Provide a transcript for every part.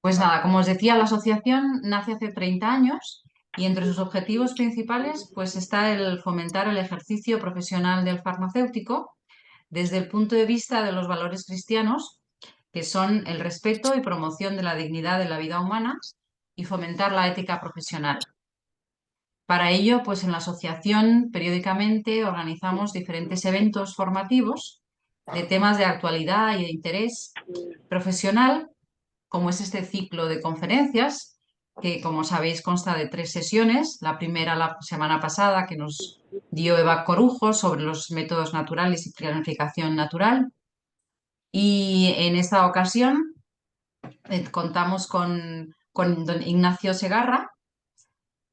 Pues nada, como os decía, la asociación nace hace 30 años y entre sus objetivos principales pues está el fomentar el ejercicio profesional del farmacéutico desde el punto de vista de los valores cristianos, que son el respeto y promoción de la dignidad de la vida humana y fomentar la ética profesional. Para ello, pues en la asociación periódicamente organizamos diferentes eventos formativos de temas de actualidad y de interés profesional, como es este ciclo de conferencias, que como sabéis consta de 3 sesiones. La primera la semana pasada que nos dio Eva Corujo sobre los métodos naturales y planificación natural. Y en esta ocasión contamos con don Ignacio Segarra,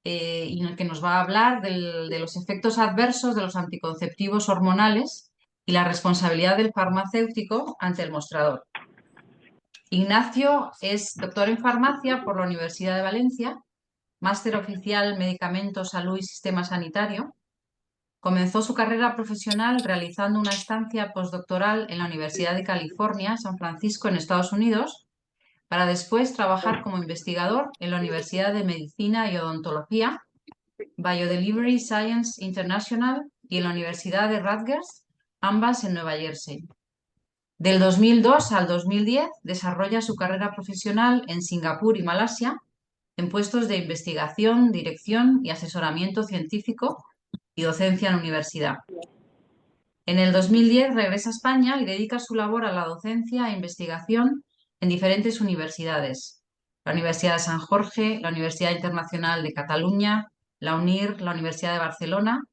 y que nos va a hablar de los efectos adversos de los anticonceptivos hormonales y la responsabilidad del farmacéutico ante el mostrador. Ignacio es doctor en farmacia por la Universidad de Valencia, máster oficial en Medicamento, Salud y Sistema Sanitario. Comenzó su carrera profesional realizando una estancia postdoctoral en la Universidad de California, San Francisco, en Estados Unidos, para después trabajar como investigador en la Universidad de Medicina y Odontología, Biodelivery Science International y en la Universidad de Rutgers, ambas en Nueva Jersey. Del 2002 al 2010 desarrolla su carrera profesional en Singapur y Malasia en puestos de investigación, dirección y asesoramiento científico y docencia en universidad. En el 2010 regresa a España y dedica su labor a la docencia e investigación en diferentes universidades: la Universidad de San Jorge, la Universidad Internacional de Cataluña, la UNIR, la Universidad de Barcelona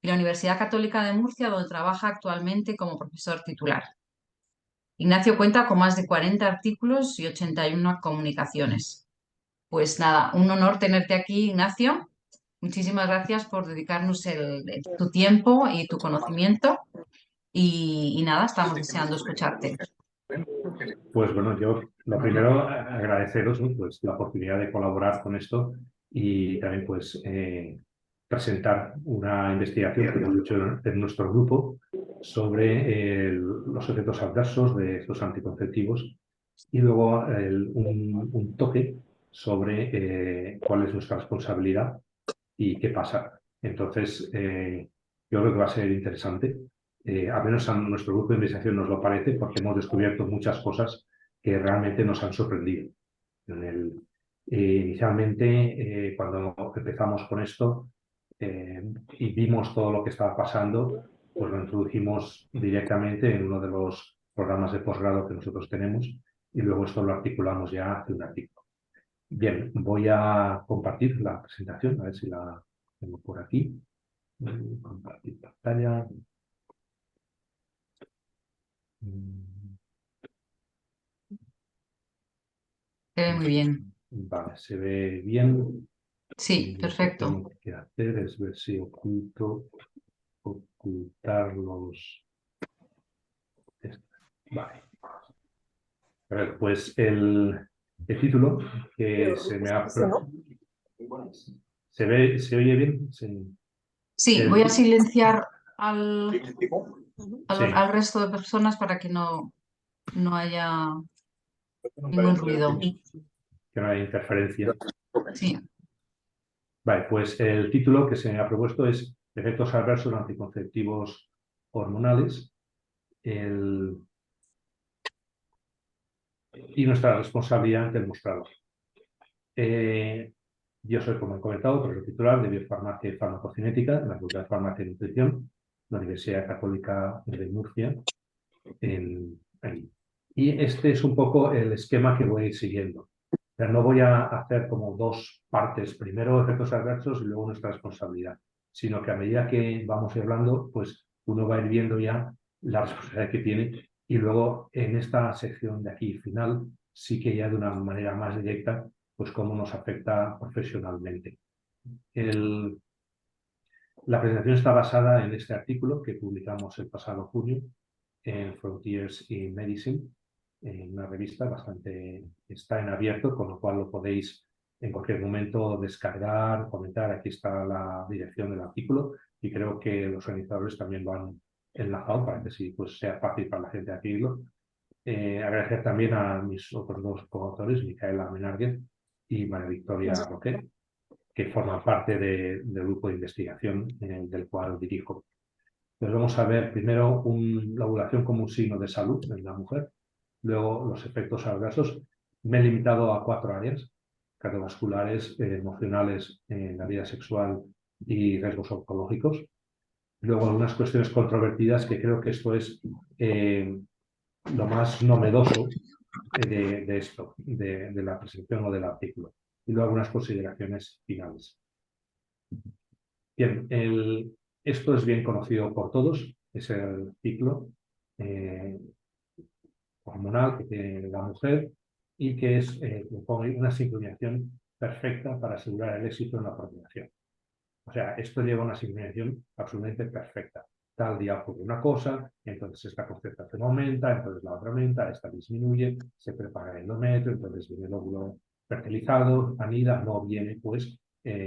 y la Universidad Católica de Murcia, donde trabaja actualmente como profesor titular. Ignacio cuenta con más de 40 artículos y 81 comunicaciones. Pues nada, un honor tenerte aquí, Ignacio. Muchísimas gracias por dedicarnos tu tiempo y tu conocimiento. Y nada, estamos deseando escucharte. Pues bueno, yo lo primero agradeceros, ¿no? Pues la oportunidad de colaborar con esto y también pues presentar una investigación que hemos hecho en nuestro grupo sobre los efectos adversos de estos anticonceptivos y luego un toque sobre cuál es nuestra responsabilidad y qué pasa. Entonces, yo creo que va a ser interesante. Al menos a nuestro grupo de investigación nos lo parece porque hemos descubierto muchas cosas que realmente nos han sorprendido. En el, Inicialmente, cuando empezamos con esto y vimos todo lo que estaba pasando, pues lo introdujimos directamente en uno de los programas de posgrado que nosotros tenemos y luego esto lo articulamos ya hacia un artículo. Bien, voy a compartir la presentación, a ver si la tengo por aquí. Compartir pantalla. Mm, Se ve muy bien. Vale, se ve bien. Sí, Y lo que perfecto. tengo que hacer es ver si ocultar los... Vale. A ver, pues el título que se me ha... ¿Se oye bien? Sí. Sí, voy a El, silenciar sí, al resto de personas para que no haya ningún ruido. que no hay interferencia. Sí. Vale, pues el título que se me ha propuesto es Efectos adversos de anticonceptivos hormonales y nuestra responsabilidad ante el mostrador. Eh, yo soy, como he comentado, profesor titular de Biofarmacia y Farmacocinética en la Facultad de Farmacia y Nutrición, la Universidad Católica de Murcia, ahí. Y este es un poco el esquema que voy a ir siguiendo. Pero no voy a hacer como dos partes, primero efectos adversos y luego nuestra responsabilidad, sino que a medida que vamos hablando, pues uno va a ir viendo ya la responsabilidad que tiene y luego en esta sección de aquí final sí que ya de una manera más directa, pues cómo nos afecta profesionalmente. La presentación está basada en este artículo que publicamos el pasado junio en Frontiers in Medicine, en una revista bastante, está en abierto, con lo cual lo podéis en cualquier momento descargar, comentar. Aquí está la dirección del artículo y creo que los organizadores también lo han enlazado para que sí, pues sea fácil para la gente adquirirlo. Agradecer también a mis otros dos coautores, Micaela Menárguez y María Victoria Roquet, que forman parte del grupo de investigación del cual dirijo. Entonces vamos a ver primero la ovulación como un signo de salud en la mujer, luego los efectos adversos. Me he limitado a 4 áreas: cardiovasculares, emocionales, la vida sexual y riesgos oncológicos. Luego algunas cuestiones controvertidas, que creo que esto es lo más novedoso de esto, de la presentación o del artículo. Y luego algunas consideraciones finales. Bien, esto es bien conocido por todos, es el ciclo hormonal que tiene la mujer y que es una sincronización perfecta para asegurar el éxito en la procreación. O sea, esto lleva una sincronización absolutamente perfecta. Tal día ocurre una cosa, entonces esta concentración aumenta, entonces la otra aumenta, esta disminuye, se prepara el endometrio, entonces viene el óvulo fertilizado, anida, no viene, pues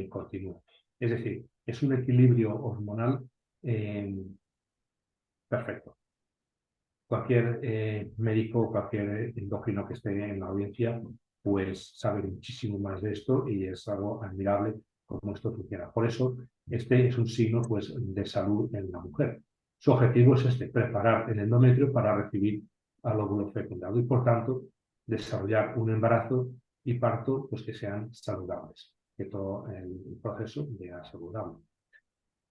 continúa. Es decir, es un equilibrio hormonal perfecto. Cualquier médico, cualquier endocrino que esté en la audiencia, pues sabe muchísimo más de esto y es algo admirable cómo esto funciona. Por eso, este es un signo, pues, de salud en la mujer. Su objetivo es preparar el endometrio para recibir al óvulo fecundado y, por tanto, desarrollar un embarazo y parto, pues, que sean saludables, que todo el proceso sea saludable.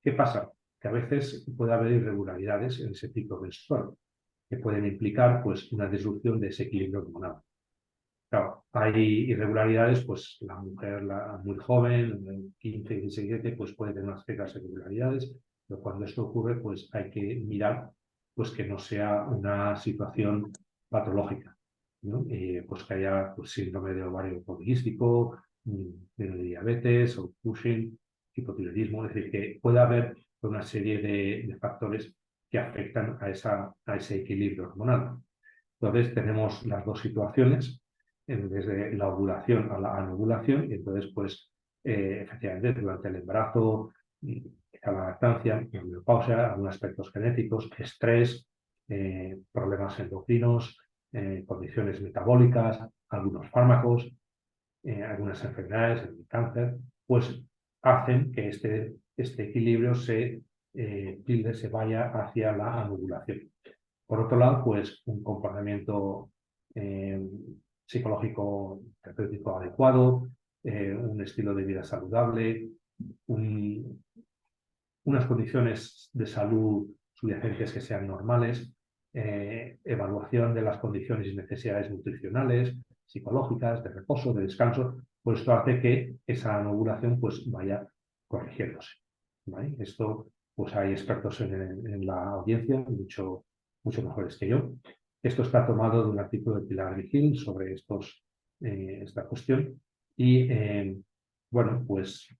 ¿Qué pasa? Que a veces puede haber irregularidades en ese ciclo menstrual, que pueden implicar, pues, una disrupción de ese equilibrio hormonal. Claro, hay irregularidades, pues la mujer muy joven, en 15, 17, pues puede tener unas ciertas irregularidades, pero cuando esto ocurre, pues hay que mirar, pues, que no sea una situación patológica, ¿no? Pues que haya, pues, síndrome de ovario poliquístico, de diabetes o Cushing, hipotiroidismo, es decir, que puede haber una serie de factores que afectan a ese equilibrio hormonal. Entonces tenemos las dos situaciones, desde la ovulación a la anovulación, y entonces, pues, efectivamente, durante el embarazo, a la lactancia, la menopausia, algunos aspectos genéticos, estrés, problemas endocrinos, condiciones metabólicas, algunos fármacos, algunas enfermedades, el cáncer, pues hacen que este equilibrio se vaya hacia la anovulación. Por otro lado, pues un comportamiento psicológico terapéutico adecuado, un estilo de vida saludable, unas condiciones de salud subyacentes que sean normales, evaluación de las condiciones y necesidades nutricionales, psicológicas, de reposo, de descanso, pues esto hace que esa ovulación, pues, vaya corrigiéndose, ¿vale? Esto, pues hay expertos en la audiencia, mucho mejores que yo. Esto está tomado de un artículo de Pilar Vigil sobre esta cuestión y, bueno, pues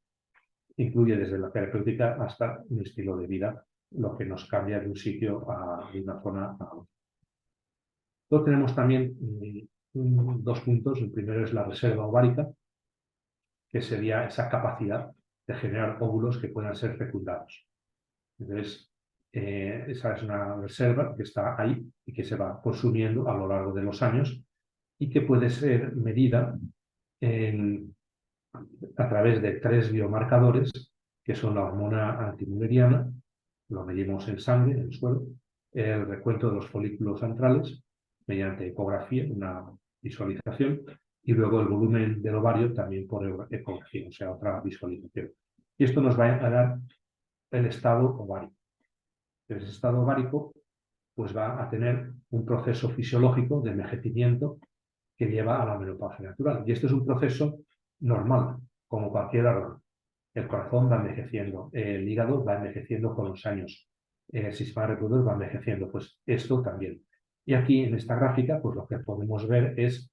incluye desde la terapéutica hasta un estilo de vida, lo que nos cambia de un sitio de una zona a otra. Luego tenemos también dos puntos. El primero es la reserva ovárica, que sería esa capacidad de generar óvulos que puedan ser fecundados. Entonces, esa es una reserva que está ahí y que se va consumiendo a lo largo de los años y que puede ser medida a través de 3 biomarcadores, que son la hormona antimülleriana, lo medimos en sangre, en el suelo, el recuento de los folículos antrales, mediante ecografía, una visualización, y luego el volumen del ovario también por ecografía, o sea, otra visualización. Y esto nos va a dar el estado ovárico. Ese estado ovárico, pues, va a tener un proceso fisiológico de envejecimiento que lleva a la menopausia natural. Y este es un proceso normal, como cualquier órgano. El corazón va envejeciendo, el hígado va envejeciendo con los años, el sistema reproductor va envejeciendo, pues esto también. Y aquí en esta gráfica, pues lo que podemos ver es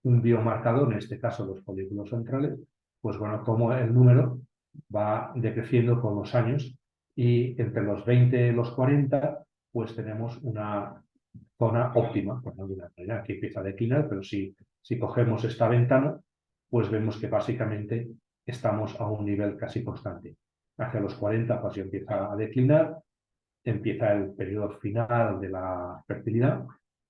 un biomarcador, en este caso los folículos centrales, pues bueno, como el número va decreciendo con los años y entre los 20 y los 40, pues tenemos una zona óptima, por no decir manera, aquí empieza a declinar, pero si cogemos esta ventana, pues vemos que básicamente estamos a un nivel casi constante. Hacia los 40, pues ya empieza a declinar, empieza el periodo final de la fertilidad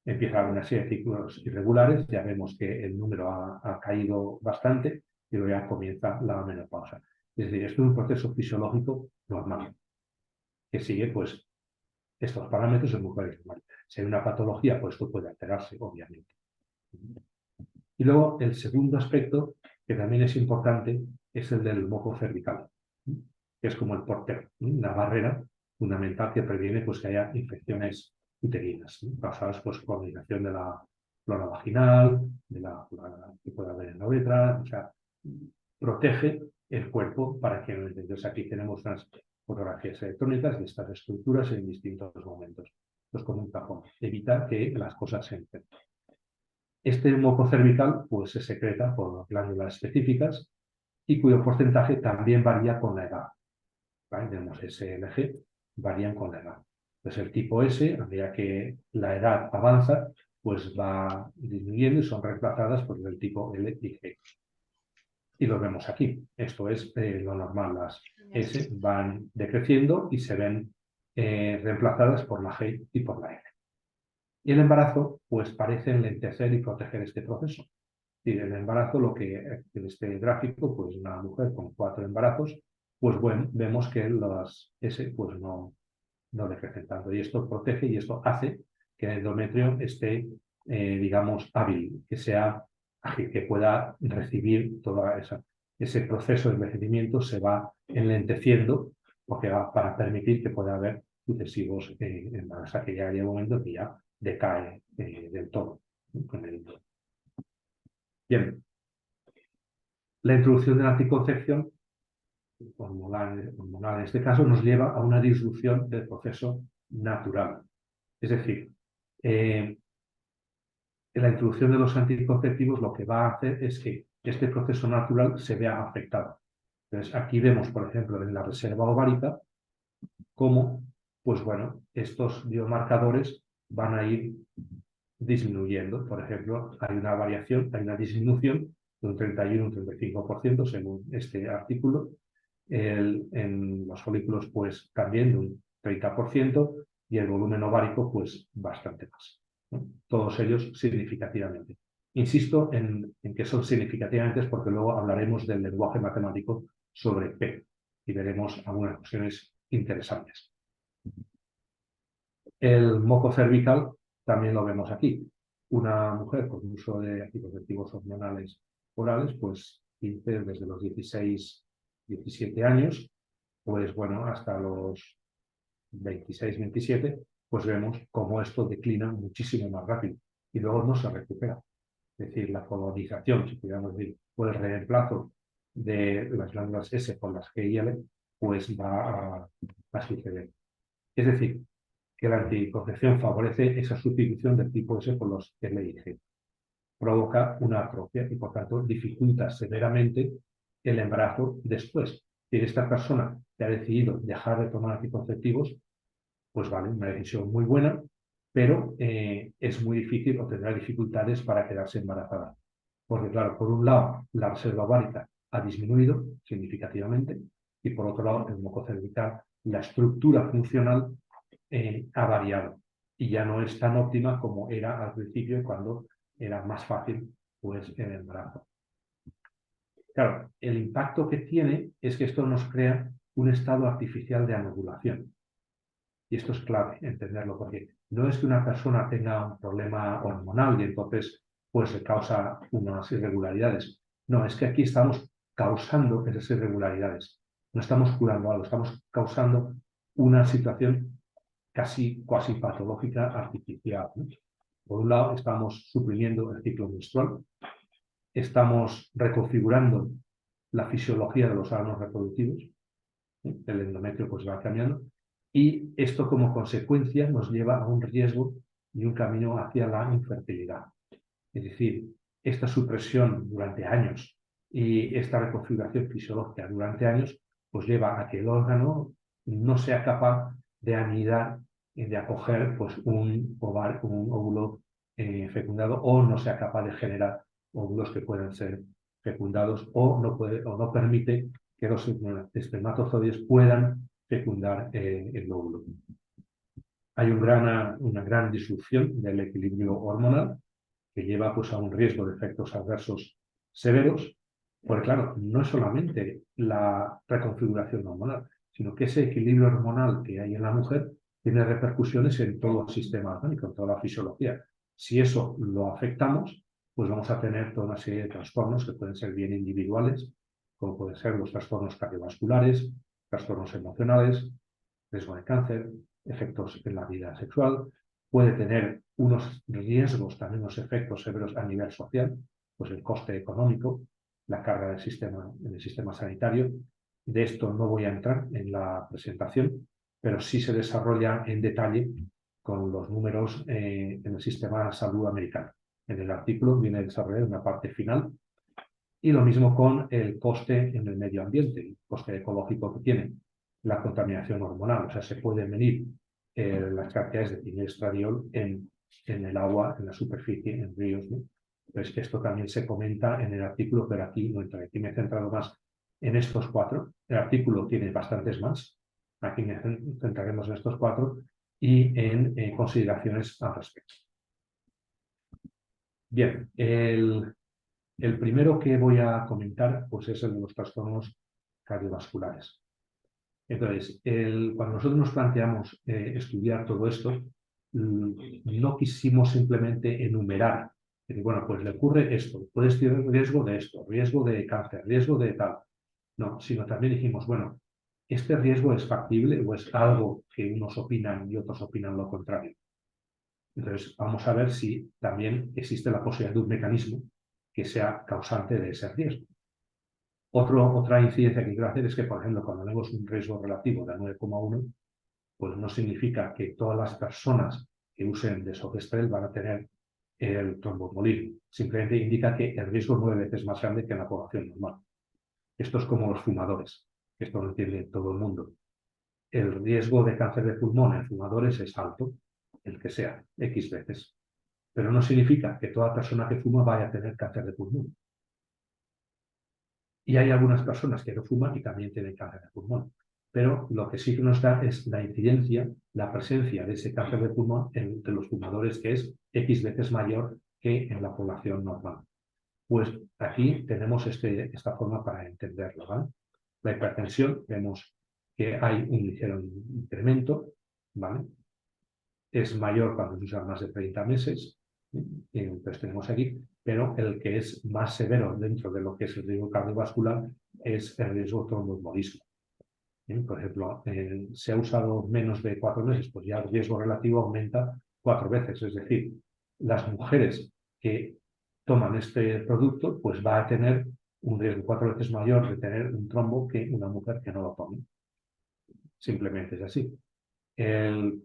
empieza a haber una serie de ciclos irregulares, ya vemos que el número ha caído bastante y luego ya comienza la menopausa. Es decir, esto es un proceso fisiológico normal que sigue pues estos parámetros en mujeres normales. Si hay una patología, pues esto puede alterarse, obviamente. Y luego el segundo aspecto, que también es importante, es el del moco cervical, que es como el portero, una barrera fundamental que previene pues, que haya infecciones uterinas, basadas pues, por coordinación de la flora vaginal, de la que pueda haber en la uretra, o sea, protege el cuerpo para que no. Entonces aquí tenemos unas fotografías electrónicas de estas estructuras en distintos momentos. Esto es como un cajón, evita que las cosas se infecten. Este moco cervical pues, se secreta por glándulas específicas y cuyo porcentaje también varía con la edad. ¿Vale? Tenemos SLG, varían con la edad. Entonces el tipo S, a medida que la edad avanza, pues va disminuyendo y son reemplazadas por el tipo L y G. Y lo vemos aquí. Esto es lo normal. Las S van decreciendo y se ven reemplazadas por la G y por la L. Y el embarazo, pues parece enlentecer y proteger este proceso. Y el embarazo, lo que en este gráfico, pues una mujer con 4 embarazos, pues bueno, vemos que las S pues no decrecen tanto. Y esto protege y esto hace que el endometrio esté, digamos, hábil, que sea ágil, que pueda recibir toda ese proceso de envejecimiento, se va enlenteciendo porque va para permitir que pueda haber sucesivos embarazos, que ya llega un momento que ya decae del todo. Bien, la introducción de la anticoncepción hormonal en este caso nos lleva a una disrupción del proceso natural. Es decir, la introducción de los anticonceptivos lo que va a hacer es que este proceso natural se vea afectado. Entonces, aquí vemos, por ejemplo, en la reserva ovárica, cómo, pues bueno, estos biomarcadores van a ir disminuyendo. Por ejemplo, hay una variación, hay una disminución de un 31 o un 35% según este artículo. En los folículos, pues también de un 30% y el volumen ovárico, pues bastante más. ¿No? Todos ellos significativamente. Insisto en que son significativamente porque luego hablaremos del lenguaje matemático sobre P y veremos algunas cuestiones interesantes. El moco cervical también lo vemos aquí. Una mujer con uso de anticonceptivos hormonales orales, pues 15 desde los 16, 17 años, pues bueno, hasta los 26, 27, pues vemos cómo esto declina muchísimo más rápido y luego no se recupera. Es decir, la colonización, si pudiéramos decir, o el reemplazo de las glándulas S por las G y L, pues va a suceder. Es decir, que la anticoncepción favorece esa sustitución del tipo S por los L y G. Provoca una atrofia y, por tanto, dificulta severamente el embarazo después. Si esta persona que ha decidido dejar de tomar anticonceptivos, pues vale, una decisión muy buena, pero es muy difícil o tendrá dificultades para quedarse embarazada. Porque, claro, por un lado, la reserva ovárica ha disminuido significativamente y, por otro lado, el moco cervical, la estructura funcional ha variado y ya no es tan óptima como era al principio cuando era más fácil pues, el embarazo. Claro, el impacto que tiene es que esto nos crea un estado artificial de anovulación. Y esto es clave entenderlo, porque no es que una persona tenga un problema hormonal y entonces pues se causa unas irregularidades. No, es que aquí estamos causando esas irregularidades. No estamos curando algo, estamos causando una situación casi patológica artificial, ¿no? Por un lado, estamos suprimiendo el ciclo menstrual, estamos reconfigurando la fisiología de los órganos reproductivos, ¿sí? El endometrio pues va cambiando, y esto como consecuencia nos lleva a un riesgo y un camino hacia la infertilidad. Es decir, esta supresión durante años y esta reconfiguración fisiológica durante años pues lleva a que el órgano no sea capaz de anidar y de acoger pues, un óvulo fecundado, o no sea capaz de generar óvulos que puedan ser fecundados, o no permite que los espermatozoides puedan fecundar el óvulo. Hay una gran disrupción del equilibrio hormonal que lleva pues, a un riesgo de efectos adversos severos, porque claro, no es solamente la reconfiguración hormonal, sino que ese equilibrio hormonal que hay en la mujer tiene repercusiones en todo el sistema orgánico, en toda la fisiología. Si eso lo afectamos, pues vamos a tener toda una serie de trastornos que pueden ser bien individuales, como pueden ser los trastornos cardiovasculares, trastornos emocionales, riesgo de cáncer, efectos en la vida sexual, puede tener unos riesgos, también unos efectos severos a nivel social, pues el coste económico, la carga del sistema, en el sistema sanitario. De esto no voy a entrar en la presentación, pero sí se desarrolla en detalle con los números en el sistema de salud americano. En el artículo viene desarrollada una parte final y lo mismo con el coste en el medio ambiente, el coste ecológico que tiene la contaminación hormonal. O sea, se pueden medir las cantidades de tinestradiol en el agua, en la superficie, en ríos, ¿no? Entonces, esto también se comenta en el artículo, pero aquí no entra. Aquí me he centrado más en estos 4. El artículo tiene bastantes más. Aquí me centraremos en estos 4 y en consideraciones al respecto. Bien, el primero que voy a comentar pues, es el de los trastornos cardiovasculares. Entonces, cuando nosotros nos planteamos estudiar todo esto, no quisimos simplemente enumerar, bueno, pues le ocurre esto, puedes tener riesgo de esto, riesgo de cáncer, riesgo de tal. No, sino también dijimos, bueno, ¿este riesgo es factible o es algo que unos opinan y otros opinan lo contrario? Entonces, vamos a ver si también existe la posibilidad de un mecanismo que sea causante de ese riesgo. Otra incidencia que quiero hacer es que, por ejemplo, cuando tenemos un riesgo relativo de 9,1, pues no significa que todas las personas que usen desogestrel van a tener el tromboembolismo. Simplemente indica que el riesgo es 9 veces más grande que en la población normal. Esto es como los fumadores. Esto lo entiende todo el mundo. El riesgo de cáncer de pulmón en fumadores es alto, el que sea, X veces. Pero no significa que toda persona que fuma vaya a tener cáncer de pulmón. Y hay algunas personas que no fuman y también tienen cáncer de pulmón. Pero lo que sí que nos da es la incidencia, la presencia de ese cáncer de pulmón entre los fumadores, que es X veces mayor que en la población normal. Pues aquí tenemos esta forma para entenderlo, ¿vale? La hipertensión, vemos que hay un ligero incremento, ¿vale? Es mayor cuando se usan más de 30 meses, entonces tenemos aquí, pero el que es más severo dentro de lo que es el riesgo cardiovascular es el riesgo tromboembolismo. Por ejemplo, se ha usado menos de 4 meses, pues ya el riesgo relativo aumenta 4 veces. Es decir, las mujeres que toman este producto, pues va a tener un riesgo 4 veces mayor de tener un trombo que una mujer que no lo tome. Simplemente es así. El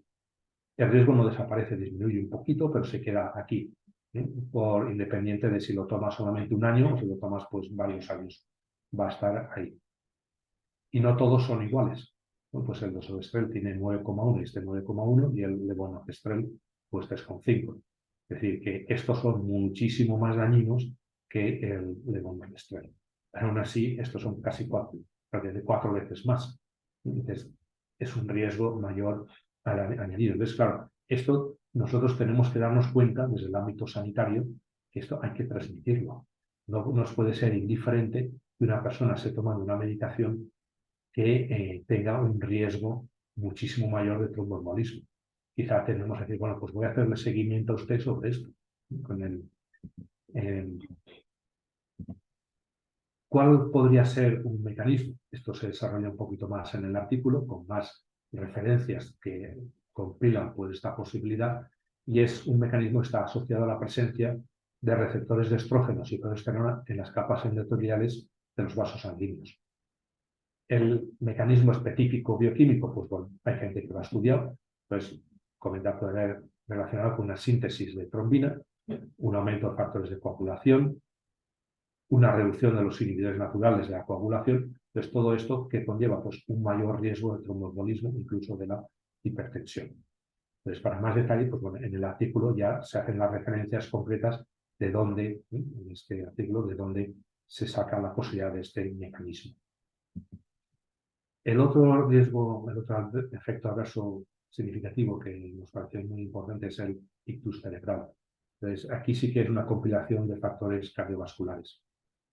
riesgo no desaparece, disminuye un poquito, pero se queda aquí, independiente de si lo tomas solamente un año o si lo tomas pues varios años. Va a estar ahí. Y no todos son iguales. Bueno, pues el desogestrel tiene 9,1 y este 9,1 y el levonorgestrel pues 3,5. Es decir, que estos son muchísimo más dañinos que el levonorgestrel. Aún así, estos son casi 4 veces más. Entonces, es un riesgo mayor al añadido. Entonces, claro, esto nosotros tenemos que darnos cuenta desde el ámbito sanitario que esto hay que transmitirlo. No nos puede ser indiferente que una persona se toma una medicación que tenga un riesgo muchísimo mayor de tromboembolismo. Quizá tenemos que decir, bueno, pues voy a hacerle seguimiento a usted sobre esto. ¿Cuál podría ser un mecanismo? Esto se desarrolla un poquito más en el artículo, con más referencias que compilan pues, esta posibilidad, y es un mecanismo que está asociado a la presencia de receptores de estrógenos y progesterona en las capas endoteliales de los vasos sanguíneos. El mecanismo específico bioquímico, pues bueno, hay gente que lo ha estudiado, pues comenta poder relacionado con una síntesis de trombina, un aumento de factores de coagulación, una reducción de los inhibidores naturales de la coagulación, pues todo esto que conlleva pues, un mayor riesgo de tromboembolismo, incluso de la hipertensión. Entonces, para más detalle, pues bueno, en el artículo ya se hacen las referencias concretas de dónde, en este artículo, de dónde se saca la posibilidad de este mecanismo. El otro riesgo, el otro efecto adverso significativo que nos parece muy importante es el ictus cerebral. Entonces, aquí sí que es una compilación de factores cardiovasculares.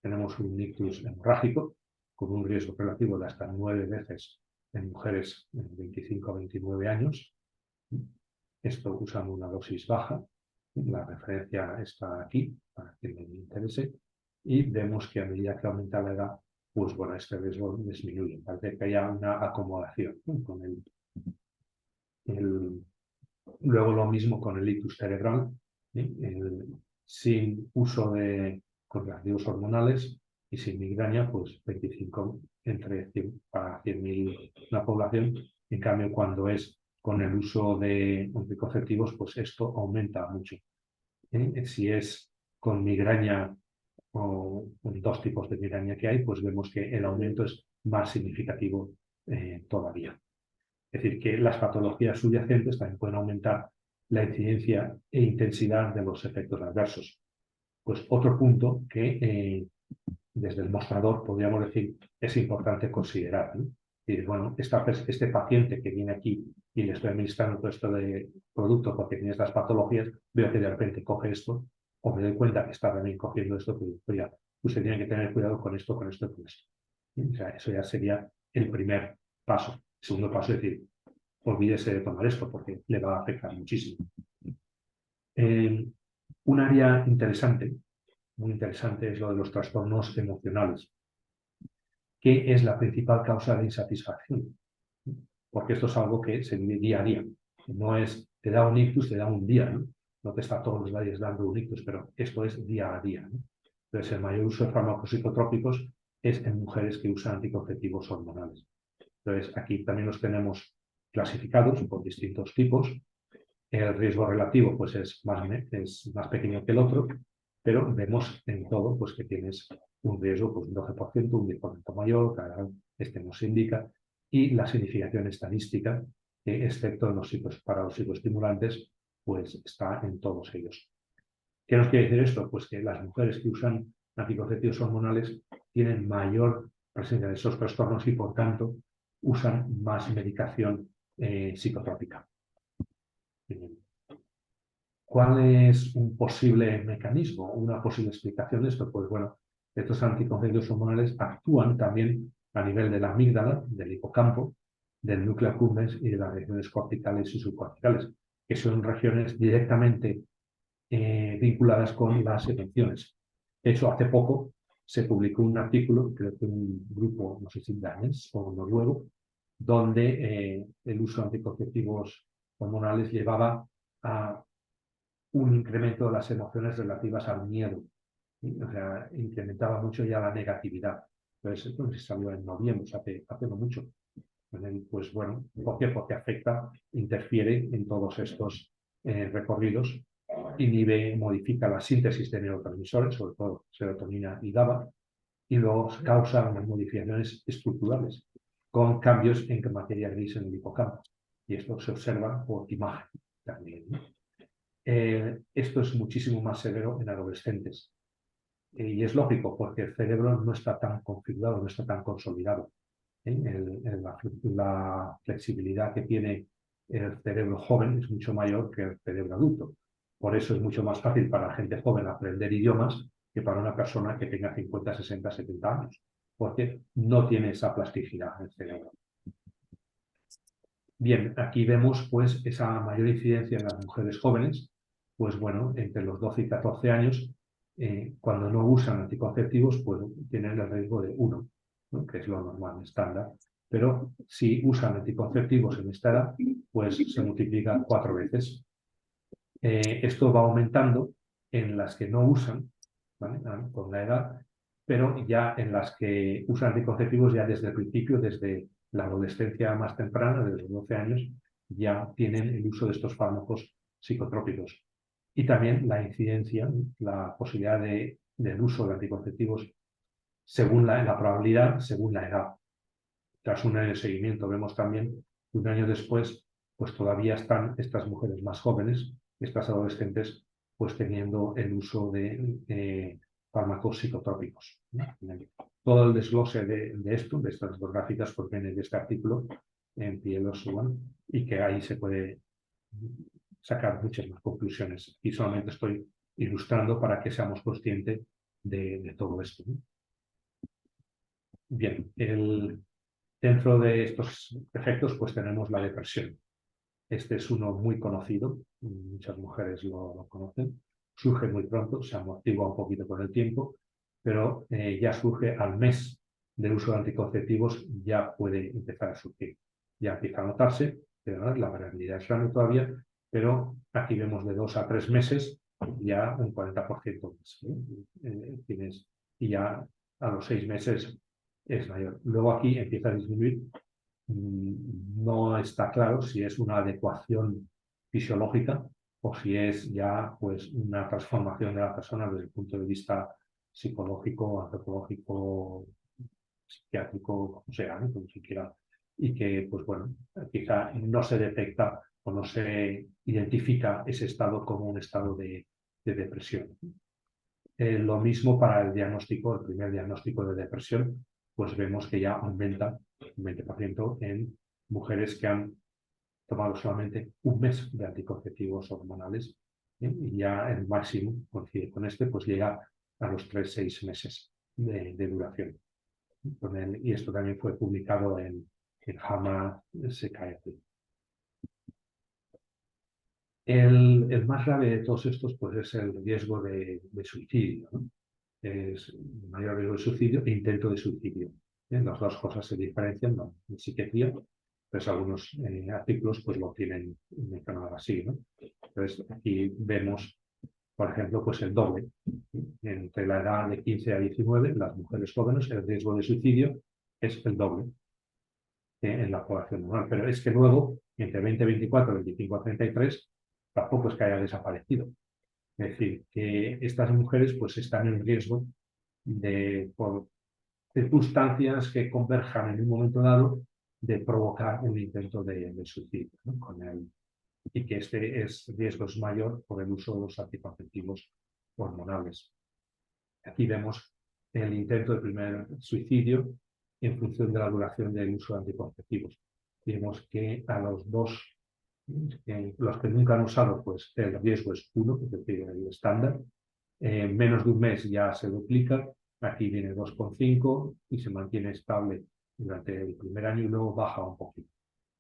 Tenemos un ictus hemorrágico con un riesgo relativo de hasta 9 veces en mujeres de 25 a 29 años. Esto usando una dosis baja. La referencia está aquí, para que me interese. Y vemos que a medida que aumenta la edad, pues bueno, este riesgo disminuye. Parece que haya una acomodación, ¿no? Luego lo mismo con el ictus cerebral, sin uso de correctivos hormonales y sin migraña, pues 25 entre 100 para 100.000 la población. En cambio, cuando es con el uso de anticonceptivos, pues esto aumenta mucho. Si es con migraña o con dos tipos de migraña que hay, pues vemos que el aumento es más significativo todavía. Es decir, que las patologías subyacentes también pueden aumentar la incidencia e intensidad de los efectos adversos. Pues otro punto que desde el mostrador podríamos decir es importante considerar, ¿no? Y bueno, este paciente que viene aquí y le estoy administrando todo esto de producto porque tiene estas patologías, veo que de repente coge esto, o me doy cuenta que está también cogiendo esto, pues oiga, usted tiene que tener cuidado con esto, con esto y con esto. O sea, eso ya sería el primer paso. El segundo paso es decir, olvídese de tomar esto porque le va a afectar muchísimo. Un área interesante, muy interesante, es lo de los trastornos emocionales, que es la principal causa de insatisfacción, porque esto es algo que se vive día a día. No es, te da un ictus, te da un día, ¿no? No te está todos los días dando un ictus, pero esto es día a día, ¿no? Entonces, el mayor uso de fármacos psicotrópicos es en mujeres que usan anticonceptivos hormonales. Entonces, aquí también los tenemos clasificados por distintos tipos. El riesgo relativo pues, es más pequeño que el otro, pero vemos en todo pues, que tienes un riesgo, pues, un 12%, un 10% mayor, cada este nos indica, y la significación estadística, excepto en para los psicoestimulantes, pues está en todos ellos. ¿Qué nos quiere decir esto? Pues que las mujeres que usan anticonceptivos hormonales tienen mayor presencia de esos trastornos y, por tanto, usan más medicación psicotrópica. ¿Cuál es un posible mecanismo, una posible explicación de esto? Pues bueno, estos anticonceptivos hormonales actúan también a nivel de la amígdala, del hipocampo, del núcleo accumbens y de las regiones corticales y subcorticales, que son regiones directamente vinculadas con las emociones. De hecho, hace poco se publicó un artículo, creo que un grupo, no sé si danés o noruego, donde el uso de anticonceptivos hormonales llevaba a un incremento de las emociones relativas al miedo. O sea, incrementaba mucho ya la negatividad. Entonces, esto se salió en noviembre, hace no mucho. Pues bueno, ¿por qué? Porque afecta, interfiere en todos estos recorridos, inhibe, modifica la síntesis de neurotransmisores, sobre todo serotonina y GABA, y luego causa unas modificaciones estructurales con cambios en materia gris en el hipocampo. Y esto se observa por imagen también, ¿no? Esto es muchísimo más severo en adolescentes. Y es lógico, porque el cerebro no está tan configurado, no está tan consolidado. La flexibilidad que tiene el cerebro joven es mucho mayor que el cerebro adulto. Por eso es mucho más fácil para la gente joven aprender idiomas que para una persona que tenga 50, 60, 70 años, porque no tiene esa plasticidad en el cerebro. Bien, aquí vemos pues esa mayor incidencia en las mujeres jóvenes, pues bueno, entre los 12 y 14 años, cuando no usan anticonceptivos, pues tienen el riesgo de 1, ¿no? Que es lo normal, estándar. Pero si usan anticonceptivos en esta edad, pues se multiplica 4 veces. Esto va aumentando en las que no usan, ¿vale? Con la edad, pero ya en las que usan anticonceptivos ya desde el principio, desde la adolescencia más temprana, desde los 12 años, ya tienen el uso de estos fármacos psicotrópicos. Y también la incidencia, la posibilidad del uso de anticonceptivos según la probabilidad, según la edad. Tras un año de seguimiento vemos también que un año después, pues todavía están estas mujeres más jóvenes, estas adolescentes, pues teniendo el uso de fármacos psicotrópicos. Todo el desglose de esto, de estas dos gráficas, pues viene de este artículo, en piel o suban, y que ahí se puede sacar muchas más conclusiones. Y solamente estoy ilustrando para que seamos conscientes de todo esto, ¿no? Bien, dentro de estos efectos pues tenemos la depresión. Este es uno muy conocido, muchas mujeres lo conocen, surge muy pronto, se amortigua un poquito con el tiempo, pero ya surge al mes del uso de anticonceptivos, ya puede empezar a surgir. Ya empieza a notarse, pero la variabilidad es grande todavía, pero aquí vemos de 2 a 3 meses ya un 40% más. Y ya a los 6 meses es mayor. Luego aquí empieza a disminuir. No está claro si es una adecuación fisiológica o si es ya pues, una transformación de la persona desde el punto de vista psicológico, antropológico, psiquiátrico, como sea, ¿no? Como se quiera. Y que, pues bueno, quizá no se detecta o no se identifica ese estado como un estado de depresión. Lo mismo para el diagnóstico, el primer diagnóstico de depresión, pues vemos que ya aumenta un 20% en mujeres que han tomado solamente un mes de anticonceptivos hormonales, y ya el máximo, coincide con este, pues llega a los 3-6 meses de duración. Y esto también fue publicado en JAMA Psychiatry. El más grave de todos estos pues, es el riesgo de suicidio, ¿no? Es mayor riesgo de suicidio e intento de suicidio. Las dos cosas se diferencian, ¿no? En psiquiatría, pues algunos artículos pues, lo tienen mencionado así, ¿no? Entonces, aquí vemos, por ejemplo, pues el doble. Entre la edad de 15 a 19, las mujeres jóvenes, el riesgo de suicidio es el doble en la población normal. Pero es que luego, entre 20 a 24, 25 a 33, tampoco es que haya desaparecido. Es decir, que estas mujeres pues, están en riesgo por circunstancias que converjan en un momento dado de provocar un intento de suicidio, ¿no? Y que este riesgo es mayor por el uso de los anticonceptivos hormonales. Aquí vemos el intento de primer suicidio en función de la duración del uso de anticonceptivos. Vemos que a los dos, los que nunca han usado, pues el riesgo es 1, es decir, el estándar. Menos de un mes ya se duplica, aquí viene 2,5 y se mantiene estable durante el primer año y luego baja un poquito,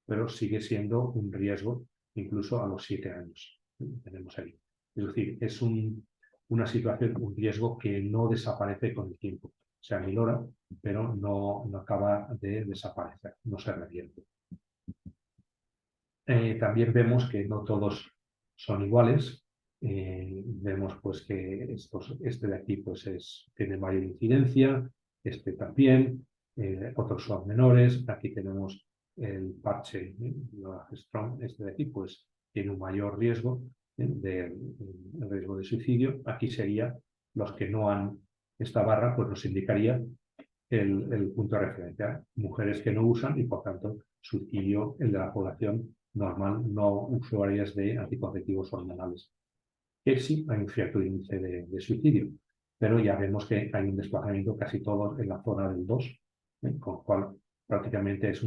pero sigue siendo un riesgo incluso a los 7 años. Tenemos ahí. Es decir, es una situación, un riesgo que no desaparece con el tiempo. Se amilora, pero no acaba de desaparecer, no se revierte. También vemos que no todos son iguales. Vemos pues que este de aquí pues tiene mayor incidencia, este también, otros son menores. Aquí tenemos el parche, Strong, este de aquí pues tiene un mayor riesgo de riesgo de suicidio. Aquí sería los que no han, esta barra pues nos indicaría el punto de referencia, mujeres que no usan y por tanto suicidio el de la población normal, no usuarias de anticonceptivos hormonales. Que sí hay un cierto índice de suicidio, pero ya vemos que hay un desplazamiento casi todo en la zona del 2, con lo cual prácticamente es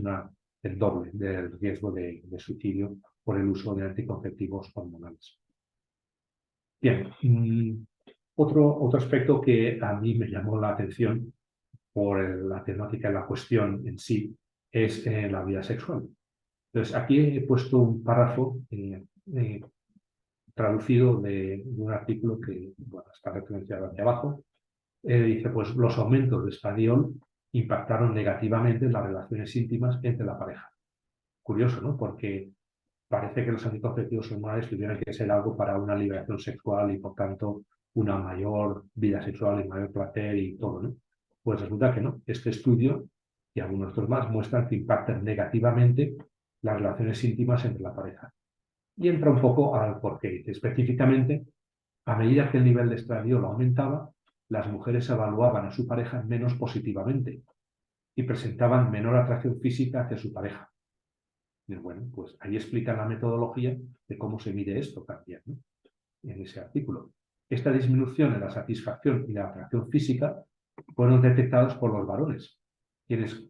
el doble del riesgo de suicidio por el uso de anticonceptivos hormonales. Bien, otro aspecto que a mí me llamó la atención por la temática de la cuestión en sí es la vida sexual. Entonces, aquí he puesto un párrafo traducido de un artículo que está referenciado hacia abajo. Dice, pues los aumentos de estradiol impactaron negativamente en las relaciones íntimas entre la pareja. Curioso, ¿no? Porque parece que los anticonceptivos hormonales tuvieran que ser algo para una liberación sexual y, por tanto, una mayor vida sexual y mayor placer y todo, ¿no? Pues resulta que no. Este estudio y algunos otros más muestran que impactan negativamente las relaciones íntimas entre la pareja. Y entra un poco al porqué. Dice, específicamente, a medida que el nivel de estradiol aumentaba, las mujeres evaluaban a su pareja menos positivamente y presentaban menor atracción física hacia su pareja. Y bueno, pues ahí explica la metodología de cómo se mide esto también, ¿no? En ese artículo. Esta disminución en la satisfacción y la atracción física fueron detectadas por los varones, quienes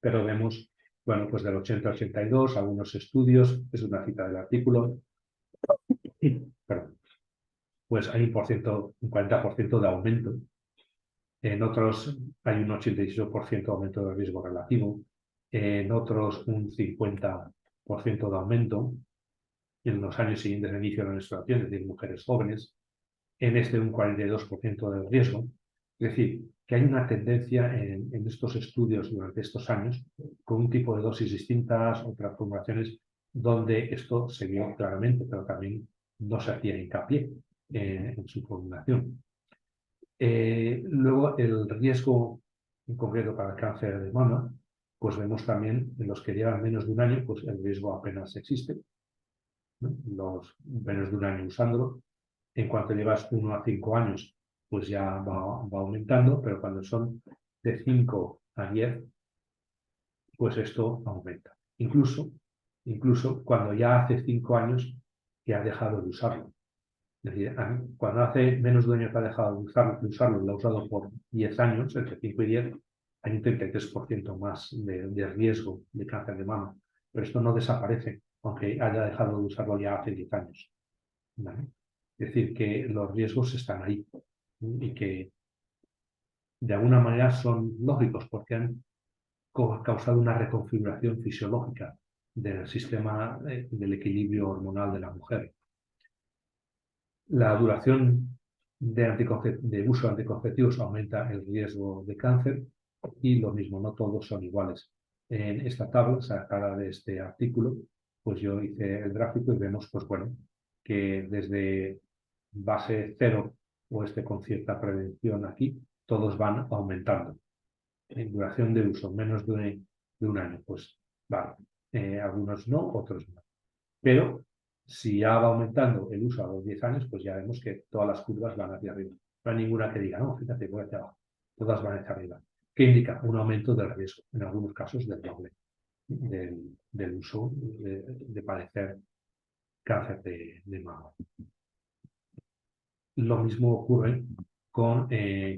Pero vemos, bueno, pues del 80 al 82, algunos estudios, es una cita del artículo, perdón, pues hay un 40% de aumento. En otros hay un 86% de aumento del riesgo relativo. En otros un 50% de aumento en los años siguientes al inicio de la menstruación, es decir, mujeres jóvenes. En este un 42% del riesgo. Es decir, que hay una tendencia en estos estudios durante estos años, con un tipo de dosis distintas, otras formulaciones, donde esto se vio claramente, pero también no se hacía hincapié en su formulación. Luego, el riesgo en concreto para el cáncer de mama, pues vemos también en los que llevan menos de un año, pues el riesgo apenas existe, ¿no? Los menos de un año usándolo. En cuanto llevas 1 a 5 años, pues ya va aumentando, pero cuando son de 5 a 10, pues esto aumenta. Incluso cuando ya hace 5 años que ha dejado de usarlo. Es decir, cuando hace menos de un año que ha dejado de usarlo, lo ha usado por 10 años, entre 5 y 10, hay un 33% más de riesgo de cáncer de mama. Pero esto no desaparece, aunque haya dejado de usarlo ya hace 10 años. ¿Vale? Es decir, que los riesgos están ahí y que de alguna manera son lógicos porque han causado una reconfiguración fisiológica del sistema del equilibrio hormonal de la mujer. La duración de uso de anticonceptivos aumenta el riesgo de cáncer y lo mismo, no todos son iguales. En esta tabla, sacada de este artículo, pues yo hice el gráfico y vemos, pues bueno, que desde base 0 o con cierta prevención aquí, todos van aumentando. En duración de uso, menos de un año, pues vale. Algunos no, otros no. Pero si ya va aumentando el uso a los 10 años, pues ya vemos que todas las curvas van hacia arriba. No hay ninguna que diga, no, fíjate, voy hacia abajo. Todas van hacia arriba. ¿Qué indica? Un aumento del riesgo, en algunos casos del doble, del uso de padecer cáncer de mama. Lo mismo ocurre con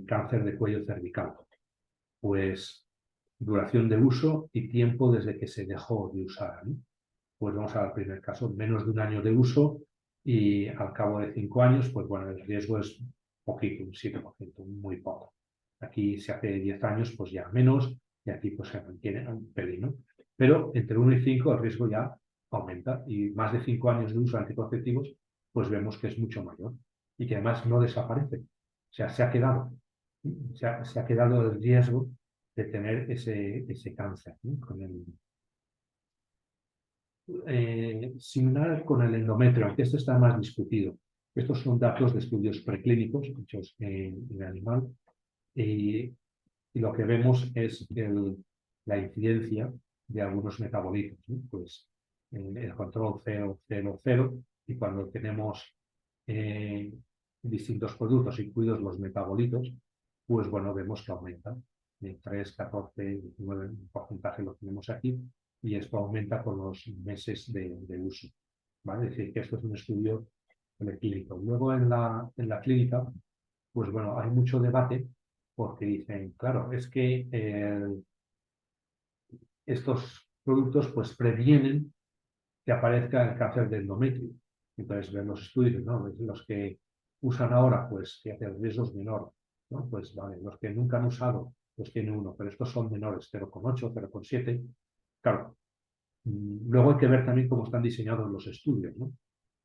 cáncer de cuello cervical. Pues duración de uso y tiempo desde que se dejó de usar, ¿no? Pues vamos al primer caso, menos de un año de uso y al cabo de 5 años, pues bueno, el riesgo es poquito, un 7%, muy poco. Aquí se hace 10 años, pues ya menos, y aquí pues se mantiene un pelín, ¿no? Pero entre 1 y 5 el riesgo ya aumenta y más de 5 años de uso de anticonceptivos, pues vemos que es mucho mayor y que además no desaparece. O sea, se ha quedado el riesgo de tener ese cáncer, ¿no? Similar con el endometrio, aunque esto está más discutido. Estos son datos de estudios preclínicos hechos en animal y lo que vemos es la incidencia de algunos metabolitos, ¿no? Pues el control 0, 0, 0, y cuando tenemos distintos productos, incluidos los metabolitos, pues bueno, vemos que aumenta. 3, 14, 19, un porcentaje lo tenemos aquí, y esto aumenta con los meses de uso. ¿Vale? Es decir, que esto es un estudio clínico. Luego en la clínica, pues bueno, hay mucho debate porque dicen, claro, es que estos productos pues previenen que aparezca el cáncer de endometrio. Entonces ven los estudios, ¿no? Los que usan ahora, pues que el riesgo es menor, ¿no? Pues vale, los que nunca han usado, pues tiene uno, pero estos son menores, 0,8, 0,7. Claro, luego hay que ver también cómo están diseñados los estudios, ¿no?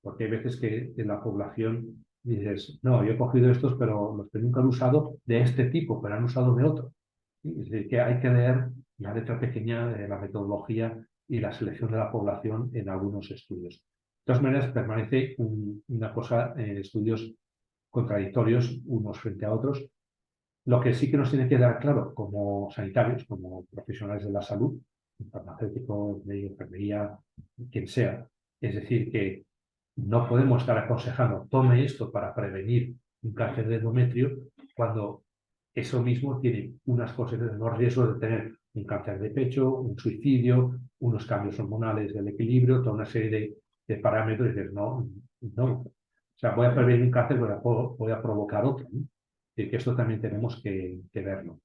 Porque hay veces que en la población dices, no, yo he cogido estos, pero los que nunca han usado de este tipo, pero han usado de otro. ¿Sí? Es decir, que hay que leer la letra pequeña de la metodología y la selección de la población en algunos estudios. De todas maneras, permanece una cosa en estudios contradictorios unos frente a otros. Lo que sí que nos tiene que dar claro como sanitarios, como profesionales de la salud, farmacéuticos, de enfermería, quien sea, es decir, que no podemos estar aconsejando tome esto para prevenir un cáncer de endometrio cuando eso mismo tiene unos riesgos de tener un cáncer de pecho, un suicidio, unos cambios hormonales del equilibrio, toda una serie de parámetros. Y dices, no. O sea, voy a prevenir un cáncer, pero voy a provocar otro, ¿no? Y que esto también tenemos que verlo.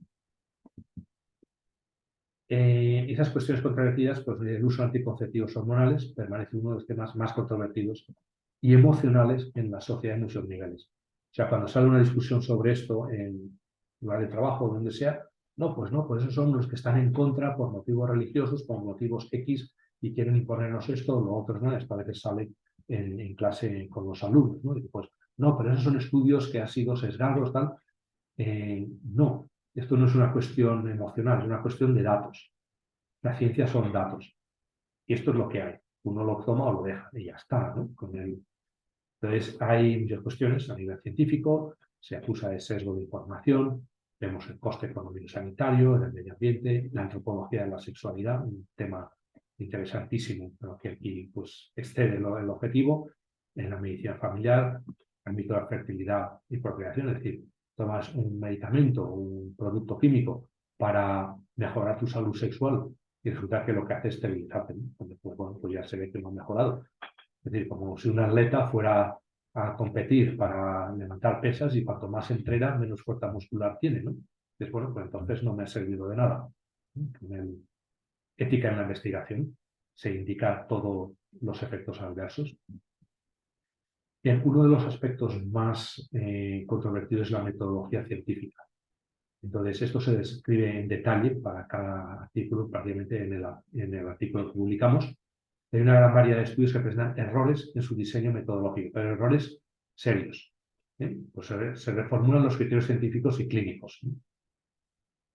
Esas cuestiones controvertidas, pues el uso de anticonceptivos hormonales permanece uno de los temas más controvertidos y emocionales en la sociedad en muchos niveles. O sea, cuando sale una discusión sobre esto en lugar de trabajo o donde sea, no, pues esos son los que están en contra por motivos religiosos, por motivos X, y quieren imponernos esto, lo otro no, esto a veces sale en clase con los alumnos, ¿no? Y pues, no, pero esos son estudios que han sido sesgados, tal. No, esto no es una cuestión emocional, es una cuestión de datos. La ciencia son datos. Y esto es lo que hay. Uno lo toma o lo deja y ya está, ¿no? Entonces, hay muchas cuestiones a nivel científico, se acusa de sesgo de información, vemos el coste económico sanitario, el medio ambiente, la antropología de la sexualidad, un tema interesantísimo, pero que aquí pues, excede el objetivo, en la medicina familiar, ámbito de la fertilidad y procreación, es decir, tomas un medicamento o un producto químico para mejorar tu salud sexual y resulta que lo que hace es esterilizarte, ¿no? Pues, bueno, pues ya se ve que no ha mejorado. Es decir, como si un atleta fuera a competir para levantar pesas y cuanto más entrena, menos fuerza muscular tiene, ¿no? Entonces, bueno, pues entonces no me ha servido de nada. En el ética en la investigación se indica todos los efectos adversos. Bien, uno de los aspectos más controvertidos es la metodología científica. Entonces, esto se describe en detalle para cada artículo, prácticamente en el artículo que publicamos. Hay una gran variedad de estudios que presentan errores en su diseño metodológico, pero errores serios. Pues se reformulan los criterios científicos y clínicos.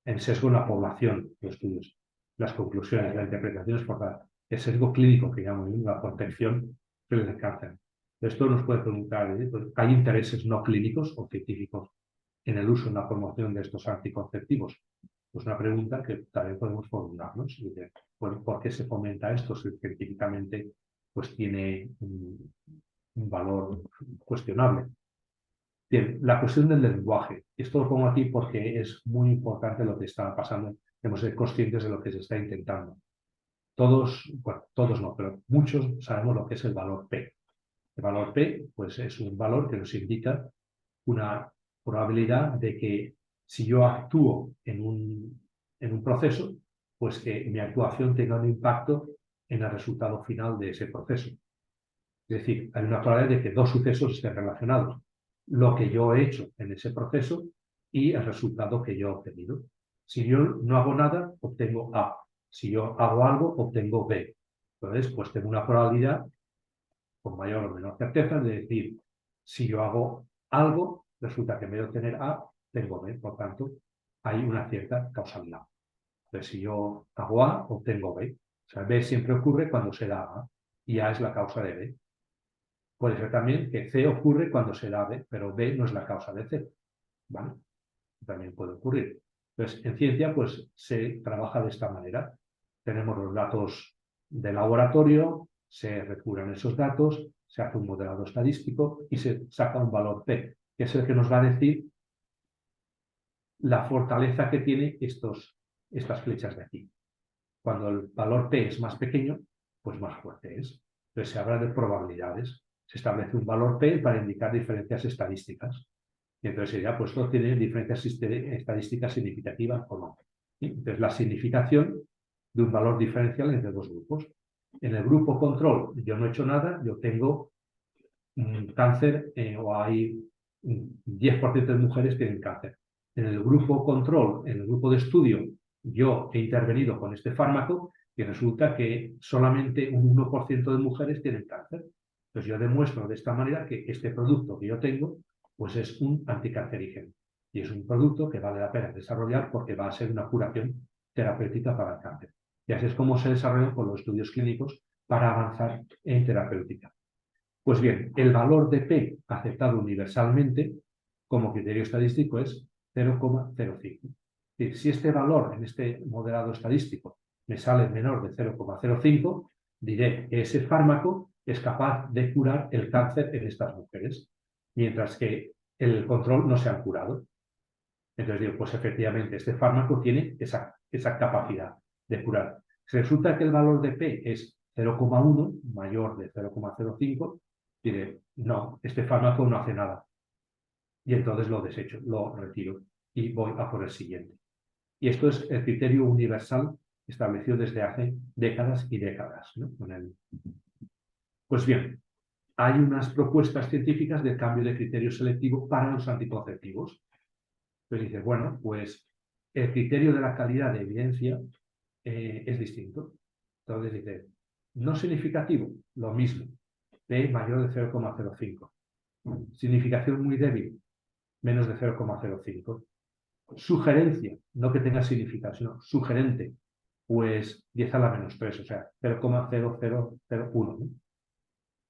El sesgo en la población, los estudios, las conclusiones, la interpretación esforzada, el sesgo clínico, que llamo la protección del cáncer. Esto nos puede preguntar, pues, ¿hay intereses no clínicos o científicos en el uso y la promoción de estos anticonceptivos? Pues una pregunta que también podemos formularnos. Bueno, ¿por qué se fomenta esto si científicamente pues, tiene un valor cuestionable? Bien, la cuestión del lenguaje. Esto lo pongo aquí porque es muy importante lo que está pasando. Debemos ser conscientes de lo que se está intentando. Todos, bueno, todos no, pero muchos sabemos lo que es el valor P. El valor P pues, es un valor que nos indica una probabilidad de que si yo actúo en un proceso, pues que mi actuación tenga un impacto en el resultado final de ese proceso. Es decir, hay una probabilidad de que dos sucesos estén relacionados. Lo que yo he hecho en ese proceso y el resultado que yo he obtenido. Si yo no hago nada, obtengo A. Si yo hago algo, obtengo B. Entonces, pues tengo una probabilidad con mayor o menor certeza de decir, si yo hago algo, resulta que en vez de obtener A, tengo B. Por tanto, hay una cierta causalidad. Entonces, si yo hago A, obtengo B. O sea, B siempre ocurre cuando se da A y A es la causa de B. Puede ser también que C ocurre cuando se da B, pero B no es la causa de C. ¿Vale? También puede ocurrir. Entonces, en ciencia, pues se trabaja de esta manera. Tenemos los datos de laboratorio, se recurren esos datos, se hace un modelado estadístico y se saca un valor P, que es el que nos va a decir la fortaleza que tiene estas flechas de aquí. Cuando el valor P es más pequeño, pues más fuerte es. Entonces se habla de probabilidades. Se establece un valor P para indicar diferencias estadísticas. Y entonces sería, pues esto tiene diferencias estadísticas significativas o no. Entonces la significación de un valor diferencial entre dos grupos. En el grupo control yo no he hecho nada, yo tengo cáncer o hay un 10% de mujeres que tienen cáncer. En el grupo control, en el grupo de estudio, yo he intervenido con este fármaco y resulta que solamente un 1% de mujeres tienen cáncer. Entonces yo demuestro de esta manera que este producto que yo tengo pues es un anticancerígeno y es un producto que vale la pena desarrollar porque va a ser una curación terapéutica para el cáncer. Y así es como se desarrollan con los estudios clínicos para avanzar en terapéutica. Pues bien, el valor de P aceptado universalmente como criterio estadístico es 0,05. Es decir, si este valor en este modelado estadístico me sale menor de 0,05, diré que ese fármaco es capaz de curar el cáncer en estas mujeres, mientras que el control no se ha curado. Entonces digo, pues efectivamente este fármaco tiene esa capacidad de curar. Si resulta que el valor de P es 0,1, mayor de 0,05, diré, no, este fármaco no hace nada. Y entonces lo desecho, lo retiro y voy a por el siguiente. Y esto es el criterio universal establecido desde hace décadas y décadas, ¿no? Pues bien, hay unas propuestas científicas de cambio de criterio selectivo para los anticonceptivos. Entonces dice, bueno, pues el criterio de la calidad de evidencia es distinto. Entonces dice, no significativo, lo mismo, P mayor de 0,05. Significación muy débil, menos de 0,05. Sugerencia, no que tenga significado, sino sugerente, pues 10 a la menos 3, o sea, 0,0001. ¿no?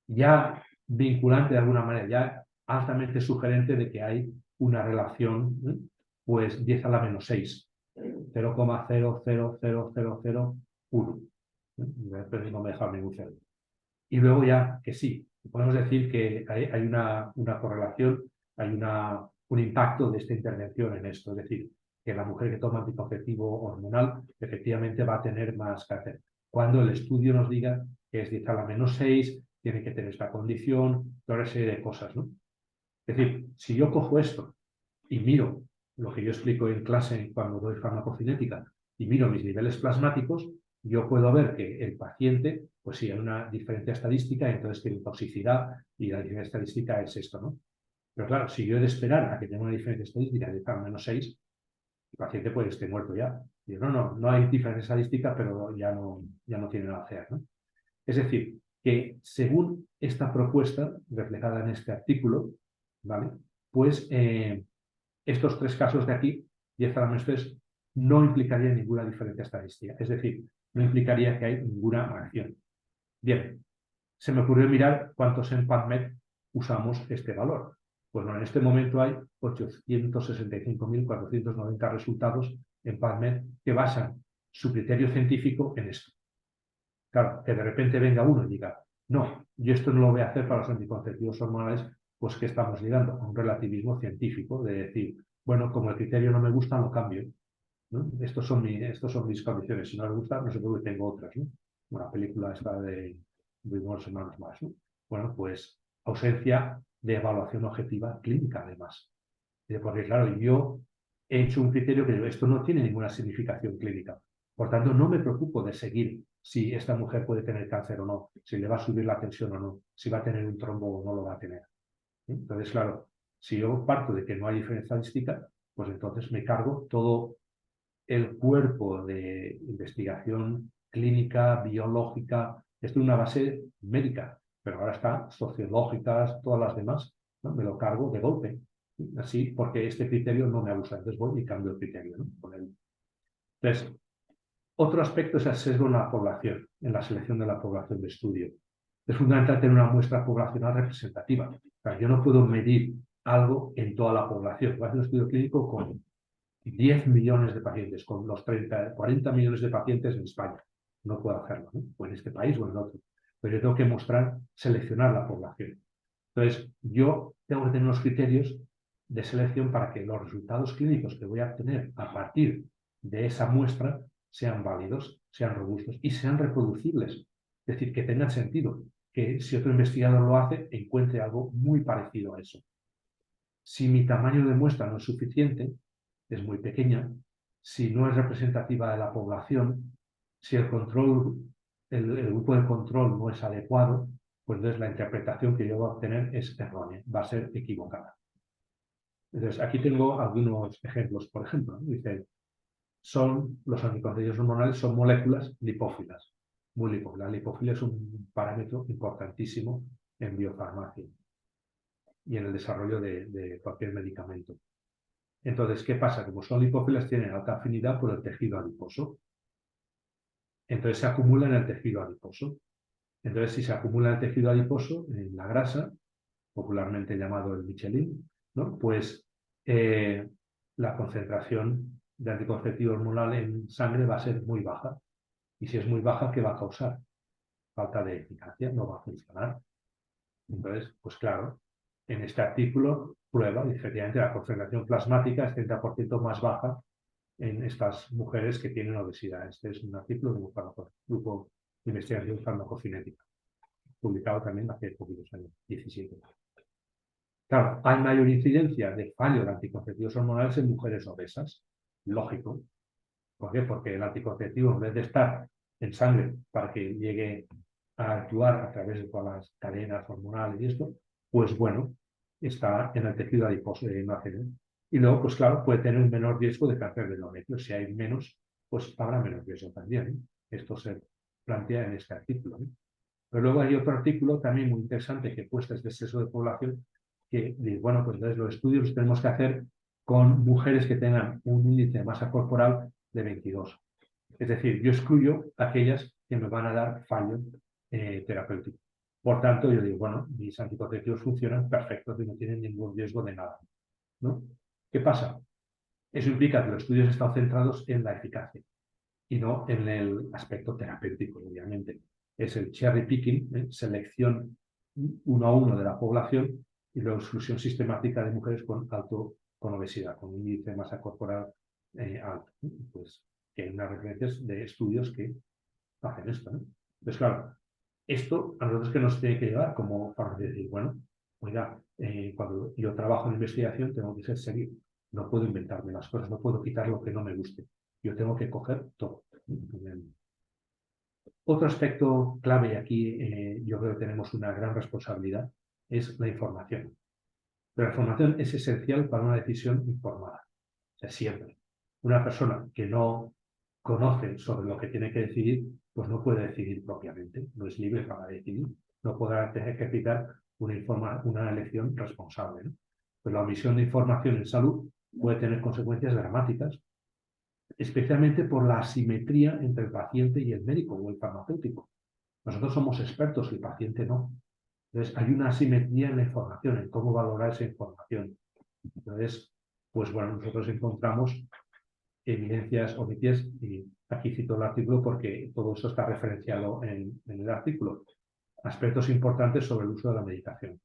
Ya vinculante de alguna manera, ya altamente sugerente de que hay una relación, ¿eh? Pues 10 a la menos 6, 0,000001. Después no me deja ningún cero. Y luego ya que sí, podemos decir que hay una correlación, hay un impacto de esta intervención en esto, es decir, que la mujer que toma anticonceptivo hormonal efectivamente va a tener más cáncer. Cuando el estudio nos diga que es 10 a la menos 6, tiene que tener esta condición, toda una serie de cosas, ¿no? Es decir, si yo cojo esto y miro lo que yo explico en clase cuando doy farmacocinética y miro mis niveles plasmáticos, yo puedo ver que el paciente, pues sí, hay una diferencia estadística, entonces tiene toxicidad y la diferencia estadística es esto, ¿no? Pero claro, si yo he de esperar a que tenga una diferencia estadística de al menos 6, el paciente puede estar muerto ya. Y no hay diferencia estadística, pero ya no tiene nada que hacer, ¿no? Es decir, que según esta propuesta reflejada en este artículo, ¿vale? Pues estos 3 casos de aquí, 10 a la menos 3, no implicarían ninguna diferencia estadística. Es decir, no implicaría que hay ninguna acción. Bien, se me ocurrió mirar cuántos en PubMed usamos este valor. Pues no, en este momento hay 865.490 resultados en PubMed que basan su criterio científico en esto. Claro, que de repente venga uno y diga, no, yo esto no lo voy a hacer para los anticonceptivos hormonales, pues que estamos llegando a un relativismo científico de decir, bueno, como el criterio no me gusta, lo cambio, ¿no? Estos son mis condiciones. Si no me gusta, no sé por qué tengo otras, ¿no? Una película esta de unos hermanos más, ¿no? Bueno, pues ausencia de evaluación objetiva clínica, además. Porque, claro, yo he hecho un criterio que esto no tiene ninguna significación clínica. Por tanto, no me preocupo de seguir si esta mujer puede tener cáncer o no, si le va a subir la tensión o no, si va a tener un trombo o no lo va a tener. Entonces, claro, si yo parto de que no hay diferencia estadística, pues entonces me cargo todo el cuerpo de investigación clínica, biológica, esto es una base médica, pero ahora está sociológicas, todas las demás, ¿no? Me lo cargo de golpe, así porque este criterio no me gusta, entonces voy y cambio el criterio, ¿no? Entonces, otro aspecto es el sesgo en la población, en la selección de la población de estudio. Es fundamental tener una muestra poblacional representativa. O sea, yo no puedo medir algo en toda la población. Voy a hacer un estudio clínico con 10 millones de pacientes, con los 40 millones de pacientes en España. No puedo hacerlo, ¿no? O en este país o en otro. Pero yo tengo que mostrar, seleccionar la población. Entonces, yo tengo que tener unos criterios de selección para que los resultados clínicos que voy a obtener a partir de esa muestra sean válidos, sean robustos y sean reproducibles. Es decir, que tengan sentido, que si otro investigador lo hace, encuentre algo muy parecido a eso. Si mi tamaño de muestra no es suficiente, es muy pequeña, si no es representativa de la población, si el grupo de control no es adecuado, pues entonces la interpretación que yo voy a obtener es errónea, va a ser equivocada. Entonces, aquí tengo algunos ejemplos. Por ejemplo, dice, los anticonceptivos hormonales son moléculas lipófilas, muy lipófilas. La lipofilia es un parámetro importantísimo en biofarmacia y en el desarrollo de cualquier medicamento. Entonces, ¿qué pasa? Como son lipófilas, tienen alta afinidad por el tejido adiposo. Entonces se acumula en el tejido adiposo. Entonces, si se acumula en el tejido adiposo, en la grasa, popularmente llamado el Michelin, ¿no? Pues la concentración de anticonceptivo hormonal en sangre va a ser muy baja. Y si es muy baja, ¿qué va a causar? Falta de eficacia, no va a funcionar. Entonces, pues claro, en este artículo prueba, efectivamente, la concentración plasmática es 30% más baja en estas mujeres que tienen obesidad. Este es un artículo de un grupo de investigación farmacocinética, publicado también hace poquitos años, 17. Claro, hay mayor incidencia de fallo de anticonceptivos hormonales en mujeres obesas, lógico, ¿Por qué? Porque el anticonceptivo, en vez de estar en sangre para que llegue a actuar a través de todas las cadenas hormonales y esto, pues bueno, está en el tejido adiposo de imagen. Y luego, pues claro, puede tener un menor riesgo de cáncer de endometrio. Si hay menos, pues habrá menos riesgo también, ¿eh? Esto se plantea en este artículo, ¿eh? Pero luego hay otro artículo también muy interesante que puesta este exceso de población, que dice, bueno, pues entonces los estudios los tenemos que hacer con mujeres que tengan un índice de masa corporal de 22. Es decir, yo excluyo aquellas que me van a dar fallo terapéutico. Por tanto, yo digo, bueno, mis anticonceptivos funcionan perfectos y no tienen ningún riesgo de nada, ¿no? ¿Qué pasa? Eso implica que los estudios están centrados en la eficacia y no en el aspecto terapéutico, obviamente. Es el cherry picking, selección uno a uno de la población y la exclusión sistemática de mujeres con obesidad, con un índice de masa corporal alto. Pues que hay unas referencias de estudios que hacen esto, ¿no? Entonces, claro, esto a nosotros que nos tiene que llevar como para decir, bueno, oiga, cuando yo trabajo en investigación tengo que ser serio, no puedo inventarme las cosas, no puedo quitar lo que no me guste, yo tengo que coger todo. Otro aspecto clave, y aquí yo creo que tenemos una gran responsabilidad, es la información. Pero la información es esencial para una decisión informada. O sea, siempre. Una persona que no conoce sobre lo que tiene que decidir, pues no puede decidir propiamente, no es libre para decidir, no podrá ejercitar una elección responsable, ¿no? Pues la omisión de información en salud puede tener consecuencias dramáticas, especialmente por la asimetría entre el paciente y el médico o el farmacéutico. Nosotros somos expertos y el paciente no. Entonces, hay una asimetría en la información, en cómo valorar esa información. Entonces, pues bueno, nosotros encontramos evidencias omitidas, y aquí cito el artículo porque todo eso está referenciado en el artículo. Aspectos importantes sobre el uso de la medicación.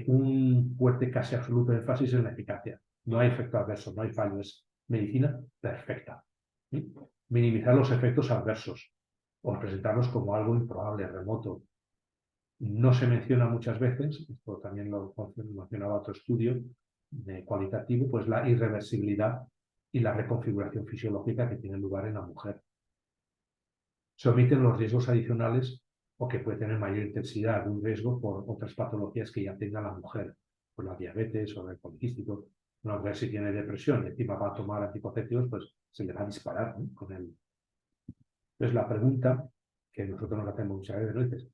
Un fuerte, casi absoluto énfasis en la eficacia. No hay efecto adverso, no hay fallo, es medicina perfecta. ¿Sí? Minimizar los efectos adversos o presentarlos como algo improbable, remoto. No se menciona muchas veces, esto también lo mencionaba otro estudio cualitativo, pues la irreversibilidad y la reconfiguración fisiológica que tiene lugar en la mujer. Se omiten los riesgos adicionales o que puede tener mayor intensidad, algún riesgo por otras patologías que ya tenga la mujer, por la diabetes o el poliquístico. Una mujer si tiene depresión y encima va a tomar anticonceptivos, pues se le va a disparar, ¿no? Con él. Entonces la pregunta que nosotros nos hacemos muchas veces es,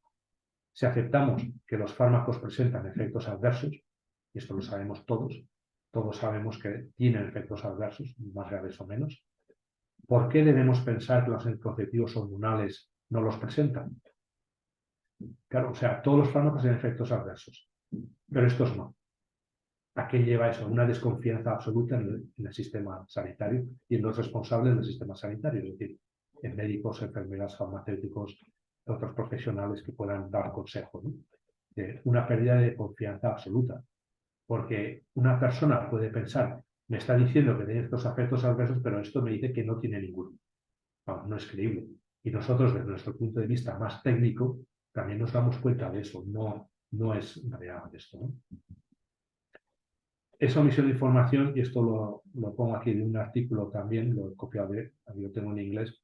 si aceptamos que los fármacos presentan efectos adversos, y esto lo sabemos todos sabemos que tienen efectos adversos, más graves o menos, ¿por qué debemos pensar que los anticonceptivos hormonales no los presentan? Claro, o sea, todos los fármacos tienen efectos adversos, pero estos no. ¿A qué lleva eso? Una desconfianza absoluta en el sistema sanitario y en los responsables del sistema sanitario, es decir, en médicos, enfermeras, farmacéuticos, otros profesionales que puedan dar consejo, ¿no? Una pérdida de confianza absoluta, porque una persona puede pensar, me está diciendo que tiene estos efectos adversos, pero esto me dice que no tiene ninguno. No es creíble. Y nosotros, desde nuestro punto de vista más técnico, también nos damos cuenta de eso, no es real esto, ¿no? Esa omisión de información, y esto lo pongo aquí de un artículo también, lo he copiado, lo tengo en inglés,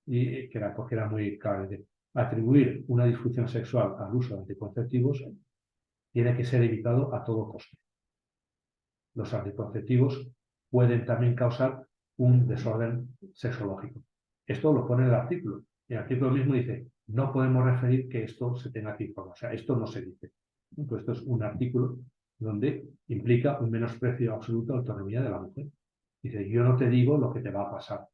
y que era muy claro, de atribuir una disfunción sexual al uso de anticonceptivos tiene que ser evitado a todo coste. Los anticonceptivos pueden también causar un desorden sexológico. Esto lo pone en el artículo. El artículo mismo dice, no podemos referir que esto se tenga que informar. O sea, esto no se dice. Entonces, esto es un artículo donde implica un menosprecio absoluto a la autonomía de la mujer. Dice, yo no te digo lo que te va a pasar.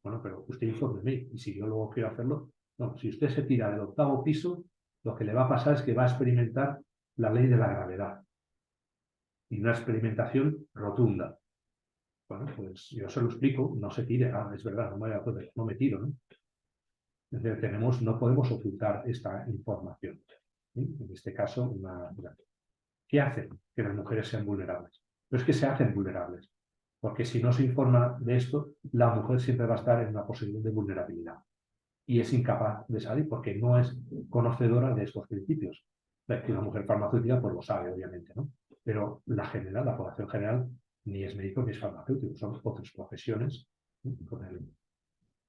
Bueno, pero usted infórmeme. Y si yo luego quiero hacerlo, no. Si usted se tira del 8º piso, lo que le va a pasar es que va a experimentar la ley de la gravedad. Y una experimentación rotunda. Bueno, pues yo se lo explico, no se tire, es verdad, no me tiro, ¿no? Entonces, no podemos ocultar esta información. ¿Sí? En este caso, ¿qué hace que las mujeres sean vulnerables? Pero es que se hacen vulnerables, porque si no se informa de esto, la mujer siempre va a estar en una posición de vulnerabilidad y es incapaz de salir porque no es conocedora de estos principios. Una mujer farmacéutica pues lo sabe, obviamente, ¿no? Pero la población general, ni es médico ni es farmacéutico, son otras profesiones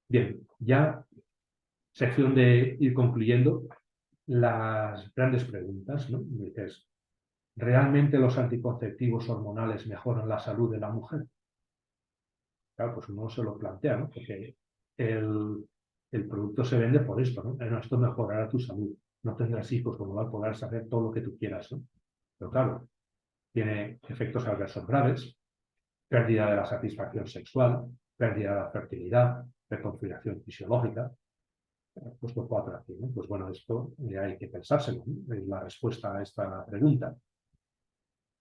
Bien, ya sección de ir concluyendo las grandes preguntas, ¿no? Dices, ¿realmente los anticonceptivos hormonales mejoran la salud de la mujer? Claro, pues uno se lo plantea, ¿no? Porque el producto se vende por esto, ¿no? No, esto mejorará tu salud. No tendrás hijos, con lo cual podrás hacer todo lo que tú quieras, ¿no? Pero claro, tiene efectos adversos graves, pérdida de la satisfacción sexual, pérdida de la fertilidad, reconfiguración fisiológica, puesto 4 aquí, ¿no? Pues bueno, esto hay que pensárselo, ¿no? Es la respuesta a esta pregunta.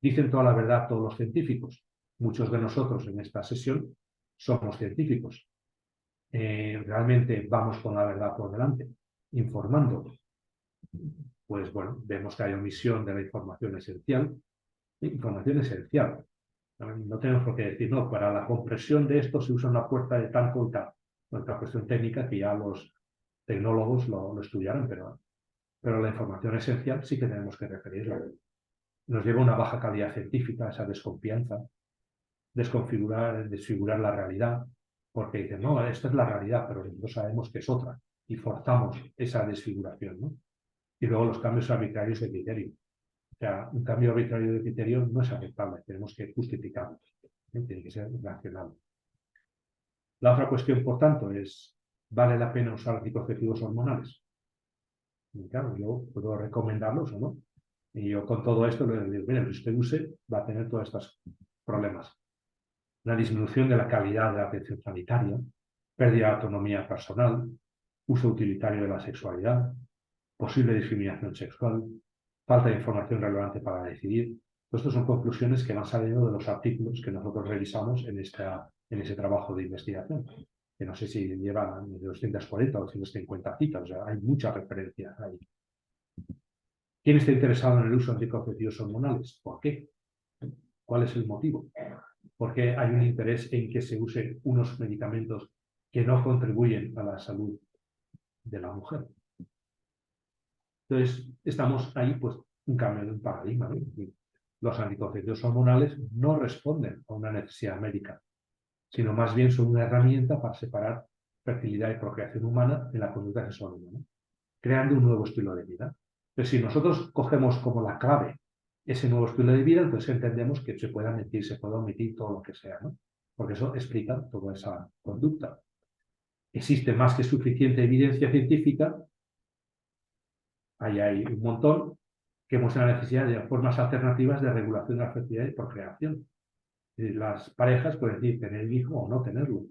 ¿Dicen toda la verdad todos los científicos? Muchos de nosotros en esta sesión somos científicos. Realmente vamos con la verdad por delante, informando. Pues bueno, vemos que hay omisión de la información esencial. Información esencial. No tenemos por qué decir, no, para la compresión de esto se usa una puerta de tanto y tal. Otra cuestión técnica que ya los tecnólogos lo estudiaron, pero la información esencial sí que tenemos que referirla. Nos lleva a una baja calidad científica, esa desconfianza, desfigurar la realidad, porque dicen, no, esta es la realidad, pero nosotros sabemos que es otra, y forzamos esa desfiguración, ¿no? Y luego los cambios arbitrarios de criterio. O sea, un cambio arbitrario de criterio no es aceptable, tenemos que justificarlo, ¿eh? Tiene que ser racional. La otra cuestión, por tanto, es, ¿vale la pena usar anticonceptivos hormonales? Y claro, yo puedo recomendarlos o no. Y yo con todo esto le digo, mira, si usted use, va a tener todos estos problemas. La disminución de la calidad de la atención sanitaria, pérdida de autonomía personal, uso utilitario de la sexualidad, posible discriminación sexual, falta de información relevante para decidir. Estas son conclusiones que van saliendo de los artículos que nosotros revisamos en ese trabajo de investigación, que no sé si llevan de 240 o 250 citas, o sea, hay muchas referencias ahí. ¿Quién está interesado en el uso de anticonceptivos hormonales? ¿Por qué? ¿Cuál es el motivo? ¿Por qué hay un interés en que se use unos medicamentos que no contribuyen a la salud de la mujer? Entonces, estamos ahí, pues, un cambio de un paradigma, ¿no? Los anticonceptivos hormonales no responden a una necesidad médica, sino más bien son una herramienta para separar fertilidad y procreación humana en la conducta sexual humana, creando un nuevo estilo de vida. Entonces, si nosotros cogemos como la clave ese nuevo estilo de vida, entonces entendemos que se pueda mentir, se puede omitir todo lo que sea, ¿no? Porque eso explica toda esa conducta. Existe más que suficiente evidencia científica, ahí hay un montón, que muestra la necesidad de formas alternativas de regulación de la fertilidad y procreación. Las parejas pueden decir tener un hijo o no tenerlo,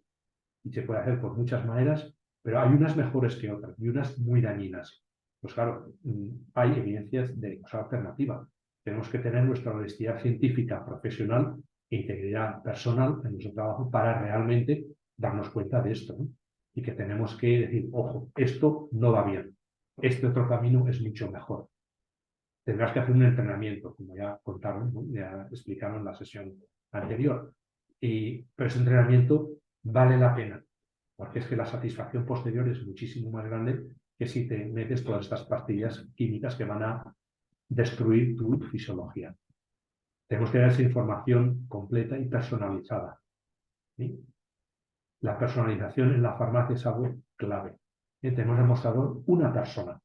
y se puede hacer por muchas maneras, pero hay unas mejores que otras y unas muy dañinas. Pues claro, hay evidencias de cosa alternativa. Tenemos que tener nuestra honestidad científica, profesional e integridad personal en nuestro trabajo para realmente darnos cuenta de esto, ¿no? Y que tenemos que decir, ojo, esto no va bien, este otro camino es mucho mejor. Tendrás que hacer un entrenamiento, como ya contaron, ¿no? Ya explicaron en la sesión anterior. Pero ese entrenamiento vale la pena, porque es que la satisfacción posterior es muchísimo más grande que si te metes todas estas pastillas químicas que van a destruir tu fisiología. Tenemos que dar esa información completa y personalizada, ¿sí? La personalización en la farmacia es algo clave. Tenemos demostrado una persona,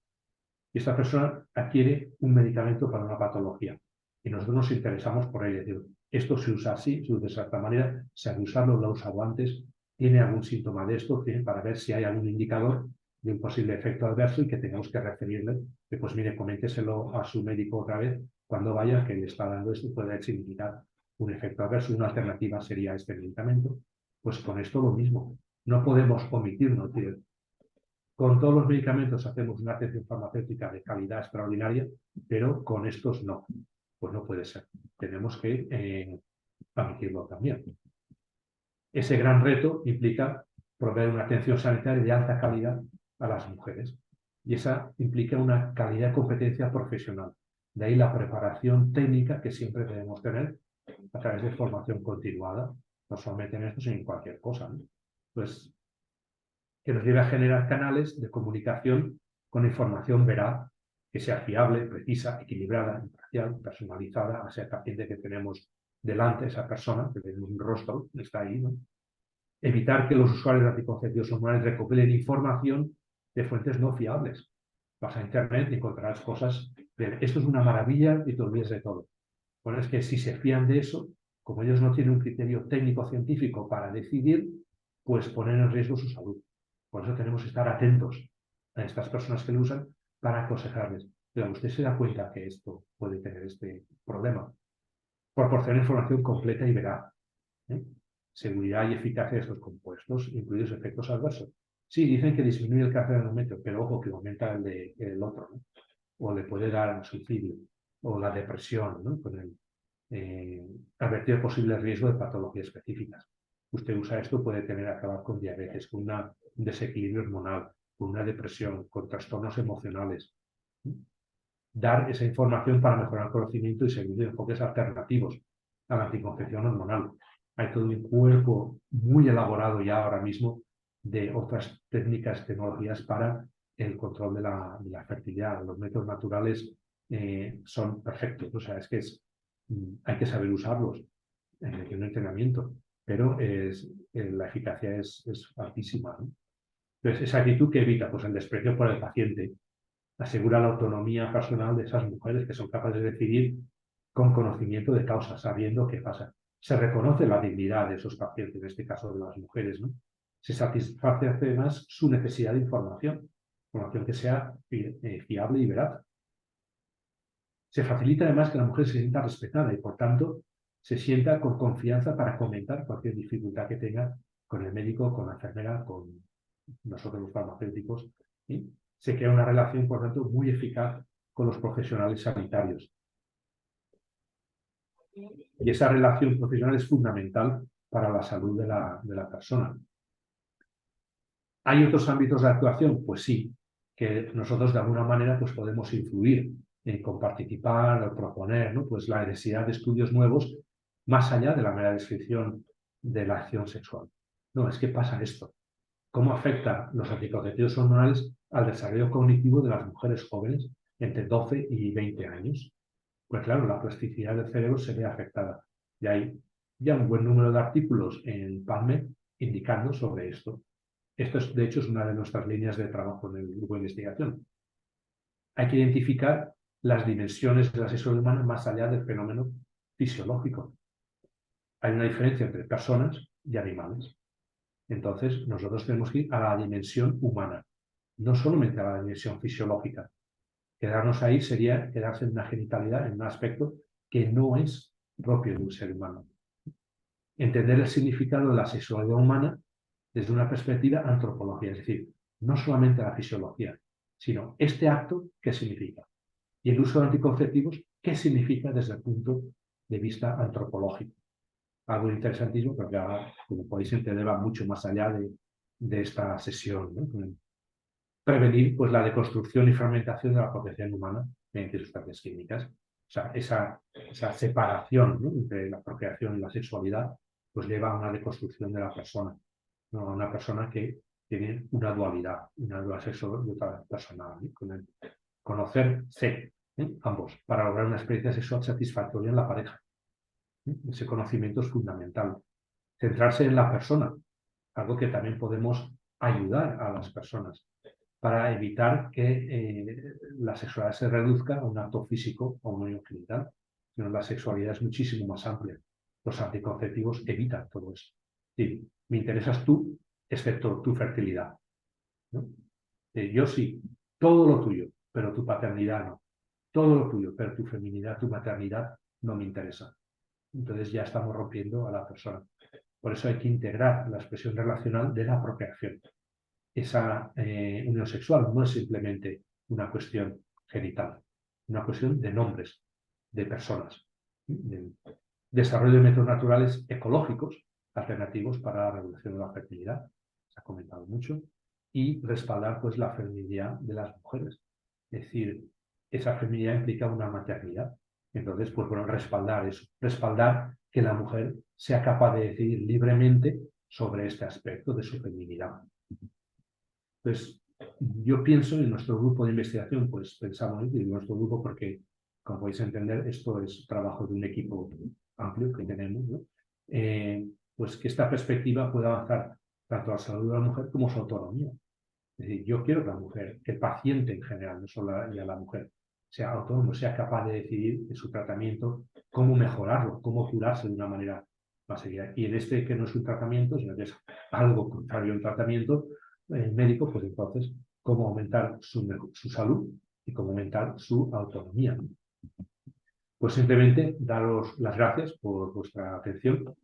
y esta persona adquiere un medicamento para una patología, y nosotros nos interesamos por ello. Es decir, esto se usa así, se usa de cierta manera, se ha de usarlo, lo ha usado antes, tiene algún síntoma de esto, para ver si hay algún indicador de un posible efecto adverso y que tengamos que referirle, que pues mire, coménteselo a su médico otra vez cuando vaya, que le está dando esto, puede significar un efecto adverso. Una alternativa sería este medicamento. Pues con esto lo mismo. No podemos omitirnos. Con todos los medicamentos hacemos una atención farmacéutica de calidad extraordinaria, pero con estos no. Pues no puede ser. Tenemos que admitirlo también. Ese gran reto implica proveer una atención sanitaria de alta calidad a las mujeres. Y esa implica una calidad de competencia profesional. De ahí la preparación técnica que siempre debemos tener a través de formación continuada, no solamente en esto, sino en cualquier cosa, ¿no? Pues que nos lleve a generar canales de comunicación con información veraz, que sea fiable, precisa, equilibrada, imparcial, personalizada hacia el paciente que tenemos delante, esa persona, que tiene un rostro, está ahí, ¿no? Evitar que los usuarios de anticonceptivos hormonales recopilen información de fuentes no fiables. Vas a internet y encontrarás cosas de esto es una maravilla y te olvides de todo. Bueno, es que si se fían de eso, como ellos no tienen un criterio técnico-científico para decidir, pues ponen en riesgo su salud. Por eso tenemos que estar atentos a estas personas que lo usan para aconsejarles. Pero usted se da cuenta que esto puede tener este problema. Proporciona información completa y veraz. Seguridad y eficacia de estos compuestos, incluidos efectos adversos. Sí, dicen que disminuye el cáncer en aumento, pero ojo que aumenta el otro, ¿no? O le puede dar suicidio, o la depresión, ¿no? Con advertir posibles riesgos de patologías específicas. Usted usa esto, puede tener acabar con diabetes, con un desequilibrio hormonal, con una depresión, con trastornos emocionales. Dar esa información para mejorar el conocimiento y seguir enfoques alternativos a la anticoncepción hormonal. Hay todo un cuerpo muy elaborado ya ahora mismo de otras técnicas, tecnologías para el control de la fertilidad. Los métodos naturales son perfectos, o sea, es que hay que saber usarlos en un entrenamiento, pero la eficacia es altísima, ¿no? Entonces, esa actitud que evita pues, el desprecio por el paciente, asegura la autonomía personal de esas mujeres que son capaces de decidir con conocimiento de causa, sabiendo qué pasa. Se reconoce la dignidad de esos pacientes, en este caso de las mujeres, ¿no? Se satisface además su necesidad de información que sea fiable y veraz. Se facilita además que la mujer se sienta respetada y, por tanto, se sienta con confianza para comentar cualquier dificultad que tenga con el médico, con la enfermera, con nosotros los farmacéuticos. ¿Sí? Se crea una relación, por tanto, muy eficaz con los profesionales sanitarios. Y esa relación profesional es fundamental para la salud de la persona. ¿Hay otros ámbitos de actuación? Pues sí, que nosotros de alguna manera pues, podemos influir con participar o proponer, ¿no? Pues la necesidad de estudios nuevos más allá de la mera descripción de la acción sexual. No, es que pasa esto. ¿Cómo afecta los anticonceptivos hormonales al desarrollo cognitivo de las mujeres jóvenes entre 12 y 20 años? Pues claro, la plasticidad del cerebro se ve afectada. Y hay ya un buen número de artículos en PubMed indicando sobre esto. Esto, de hecho, es una de nuestras líneas de trabajo en el grupo de investigación. Hay que identificar las dimensiones de la sexualidad humana más allá del fenómeno fisiológico. Hay una diferencia entre personas y animales. Entonces, nosotros tenemos que ir a la dimensión humana, no solamente a la dimensión fisiológica. Quedarnos ahí sería quedarse en una genitalidad, en un aspecto que no es propio de un ser humano. Entender el significado de la sexualidad humana desde una perspectiva antropológica, es decir, no solamente la fisiología, sino este acto, ¿qué significa? Y el uso de anticonceptivos, ¿qué significa desde el punto de vista antropológico? Algo interesantísimo, porque ahora, como podéis entender, va mucho más allá de esta sesión, ¿no? Prevenir pues, la deconstrucción y fragmentación de la protección humana mediante sustancias químicas. O sea, esa separación, ¿no? Entre la procreación y la sexualidad pues lleva a una deconstrucción de la persona, ¿no? A una persona que tiene una dualidad sexual y otra personal, ¿no? Conocerse, ambos, para lograr una experiencia sexual satisfactoria en la pareja. Ese conocimiento es fundamental. Centrarse en la persona, algo que también podemos ayudar a las personas para evitar que la sexualidad se reduzca a un acto físico o una unión genital. Sino la sexualidad es muchísimo más amplia. Los anticonceptivos evitan todo eso. Sí, me interesas tú, excepto tu fertilidad, ¿no? Yo sí, todo lo tuyo, pero tu paternidad no. Todo lo tuyo, pero tu feminidad, tu maternidad no me interesa. Entonces ya estamos rompiendo a la persona. Por eso hay que integrar la expresión relacional de la procreación. Esa unión sexual no es simplemente una cuestión genital, una cuestión de nombres, de personas, de desarrollo de métodos naturales ecológicos alternativos para la regulación de la fertilidad, se ha comentado mucho, y respaldar pues la feminidad de las mujeres. Es decir, esa feminidad implica una maternidad. Entonces, pues bueno, respaldar eso, respaldar que la mujer sea capaz de decidir libremente sobre este aspecto de su feminidad. Entonces, yo pienso en nuestro grupo de investigación, pues pensamos en nuestro grupo porque, como podéis entender, esto es trabajo de un equipo amplio que tenemos, ¿no? pues que esta perspectiva pueda avanzar tanto a la salud de la mujer como su autonomía. Es decir, yo quiero que la mujer, que el paciente en general, no solo ya la mujer, sea autónomo, sea capaz de decidir en su tratamiento cómo mejorarlo, cómo curarse de una manera más seguida. Y en este que no es un tratamiento, sino que es algo contrario a un tratamiento médico, pues entonces cómo aumentar su salud y cómo aumentar su autonomía. Pues simplemente daros las gracias por vuestra atención.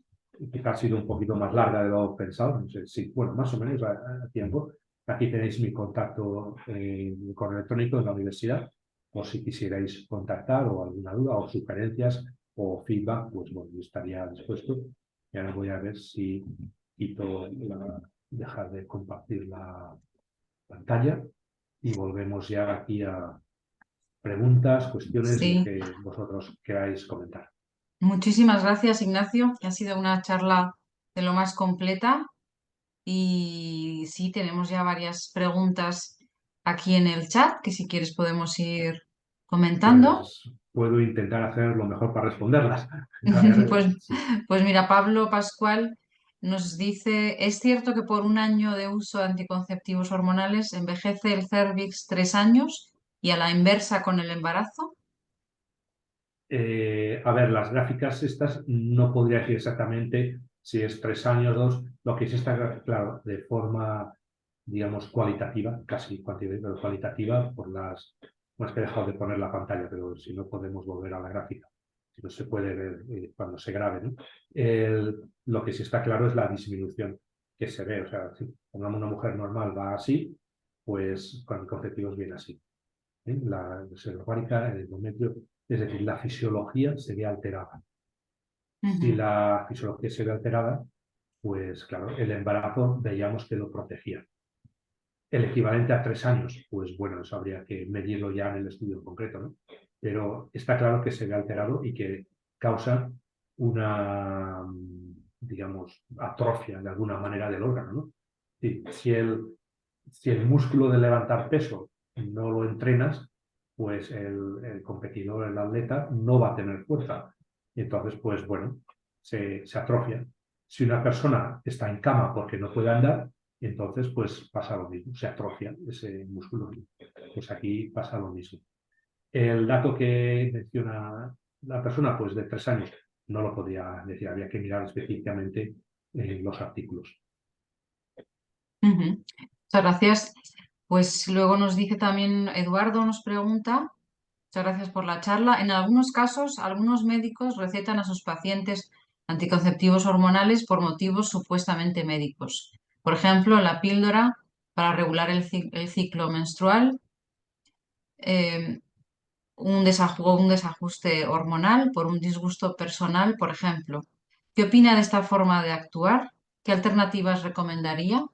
Quizás ha sido un poquito más larga de lo pensado, no sé si, bueno, más o menos a tiempo. Aquí tenéis mi contacto, mi correo electrónico en la universidad, por si quisierais contactar o alguna duda o sugerencias o feedback, pues bueno, yo estaría dispuesto. Y ahora voy a ver si quito dejar de compartir la pantalla y volvemos ya aquí a preguntas, cuestiones, lo Sí, que vosotros queráis comentar. muchísimas gracias, Ignacio, que ha sido una charla de lo más completa. Y sí, tenemos ya varias preguntas aquí en el chat, que si quieres podemos ir comentando. Pues puedo intentar hacer lo mejor para responderlas. A ver, Pues, sí. pues mira, Pablo Pascual nos dice, ¿es cierto que por un año de uso de anticonceptivos hormonales envejece el cérvix 3 años y a la inversa con el embarazo? A ver, las gráficas estas no podría decir exactamente si es 3 años, 2, lo que sí está claro, de forma, digamos, cualitativa, casi cuantitativa, pero cualitativa, por las... Bueno, es que he dejado de poner la pantalla, pero si no podemos volver a la gráfica, si no se puede ver cuando se grabe, ¿no? Lo que sí está claro es la disminución que se ve, o sea, si pongamos una mujer normal va así, pues con anticonceptivos viene así. La reserva ovárica, el endometrio, es decir, la fisiología se ve alterada. Si Ujú, la fisiología se ve alterada, pues claro, el embarazo veíamos que lo protegía. El equivalente a 3 años, pues bueno, eso habría que medirlo ya en el estudio en concreto, ¿no? Pero está claro que se ve alterado y que causa una, digamos, atrofia de alguna manera del órgano, ¿no? Si el músculo de levantar peso no lo entrenas, pues el competidor, el atleta, no va a tener fuerza. Y entonces, pues bueno, se atrofia. Si una persona está en cama porque no puede andar, entonces pues pasa lo mismo, se atrofia ese músculo. Pues aquí pasa lo mismo. El dato que menciona la persona, pues de 3 años, no lo podría decir, había que mirar específicamente los artículos. ujú. Muchas gracias. Pues luego nos dice también Eduardo, nos pregunta, muchas gracias por la charla. En algunos casos, algunos médicos recetan a sus pacientes anticonceptivos hormonales por motivos supuestamente médicos. Por ejemplo, la píldora para regular el ciclo menstrual, eh, un desajuste hormonal por un disgusto personal, por ejemplo. ¿Qué opina de esta forma de actuar? ¿Qué alternativas recomendaría?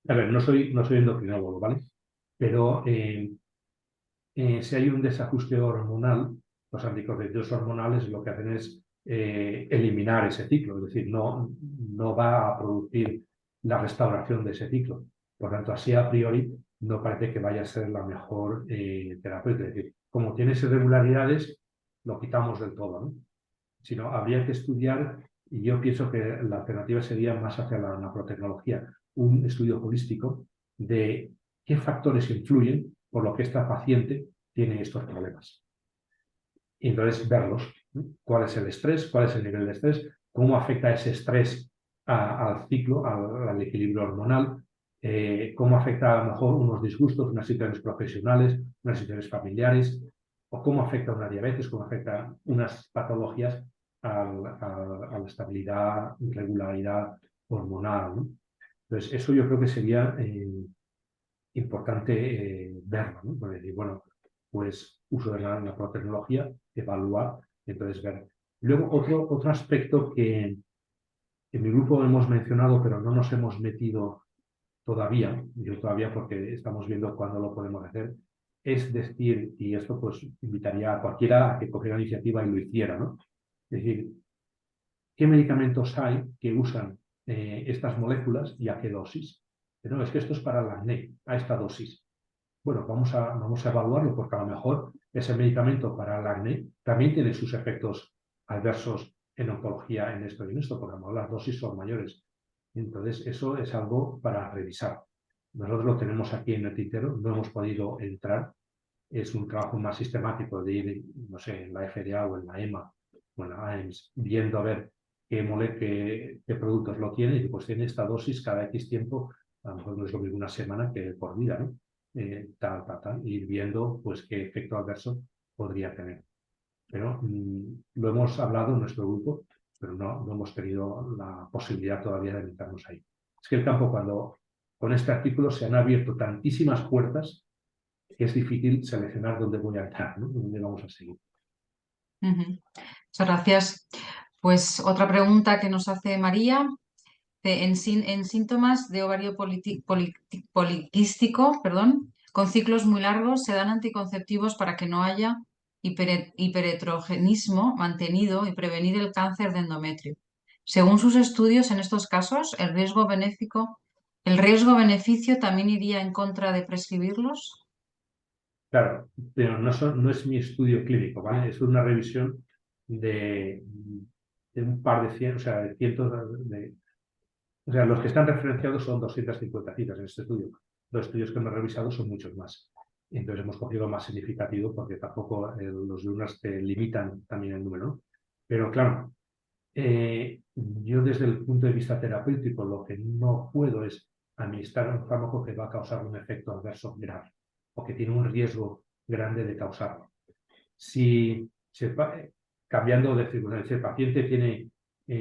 A ver, no soy endocrinólogo, ¿vale? Pero si hay un desajuste hormonal, los anticonceptivos hormonales lo que hacen es eliminar ese ciclo, es decir, no va a producir la restauración de ese ciclo. Por tanto, así a priori no parece que vaya a ser la mejor terapia. Es decir, como tienes irregularidades, lo quitamos del todo, ¿no? Sino habría que estudiar, y yo pienso que la alternativa sería más hacia la naprotecnología, un estudio holístico de qué factores influyen por lo que esta paciente tiene estos problemas. Y entonces verlos, ¿no? ¿Cuál es el estrés? ¿Cuál es el nivel de estrés? ¿Cómo afecta ese estrés al ciclo, al equilibrio hormonal? ¿Cómo afecta a lo mejor unos disgustos, unas situaciones profesionales, unas situaciones familiares? ¿O cómo afecta una diabetes? ¿Cómo afecta unas patologías a la estabilidad, regularidad hormonal, ¿no? Entonces, eso yo creo que sería importante verlo, ¿no? Porque decir, bueno, pues uso de la nanotecnología, evaluar, entonces ver. Luego, otro aspecto que en mi grupo hemos mencionado, pero no nos hemos metido todavía, yo todavía porque estamos viendo cuándo lo podemos hacer, es decir, y esto pues invitaría a cualquiera a que cogiera la iniciativa y lo hiciera, ¿no? Es decir, ¿qué medicamentos hay que usan estas moléculas y a qué dosis? Pero no, es que esto es para el acné, a esta dosis. Bueno, vamos a evaluarlo porque a lo mejor ese medicamento para el acné también tiene sus efectos adversos en oncología en esto y en esto, porque a lo mejor las dosis son mayores. Entonces, eso es algo para revisar. Nosotros lo tenemos aquí en el tintero, no hemos podido entrar. Es un trabajo más sistemático de ir, no sé, en la FDA o en la EMA o en la AEMS, viendo a ver qué productos lo tiene y pues tiene esta dosis cada X tiempo, a lo mejor no es lo mismo una semana que por vida, ¿no? Ir viendo pues qué efecto adverso podría tener. Pero lo hemos hablado en nuestro grupo, pero no hemos tenido la posibilidad todavía de meternos ahí. Es que el campo, con este artículo se han abierto tantísimas puertas que es difícil seleccionar dónde voy a entrar, ¿no? Dónde vamos a seguir. Muchas gracias. Pues otra pregunta que nos hace María. En síntomas de ovario poliquístico, con ciclos muy largos, se dan anticonceptivos para que no haya hiperetrogenismo mantenido y prevenir el cáncer de endometrio. Según sus estudios, en estos casos, el riesgo-beneficio también iría en contra de prescribirlos. Claro, pero no es mi estudio clínico, ¿vale? Es una revisión de un par de cientos, o sea, de cientos de... O sea, los que están referenciados son 250 citas en este estudio. Los estudios que hemos revisado son muchos más. Entonces hemos cogido más significativo porque tampoco los journals te limitan también el número, ¿no? Pero claro, yo desde el punto de vista terapéutico lo que no puedo es administrar un fármaco que va a causar un efecto adverso grave o que tiene un riesgo grande de causarlo. Cambiando de circunstancias, si el paciente tiene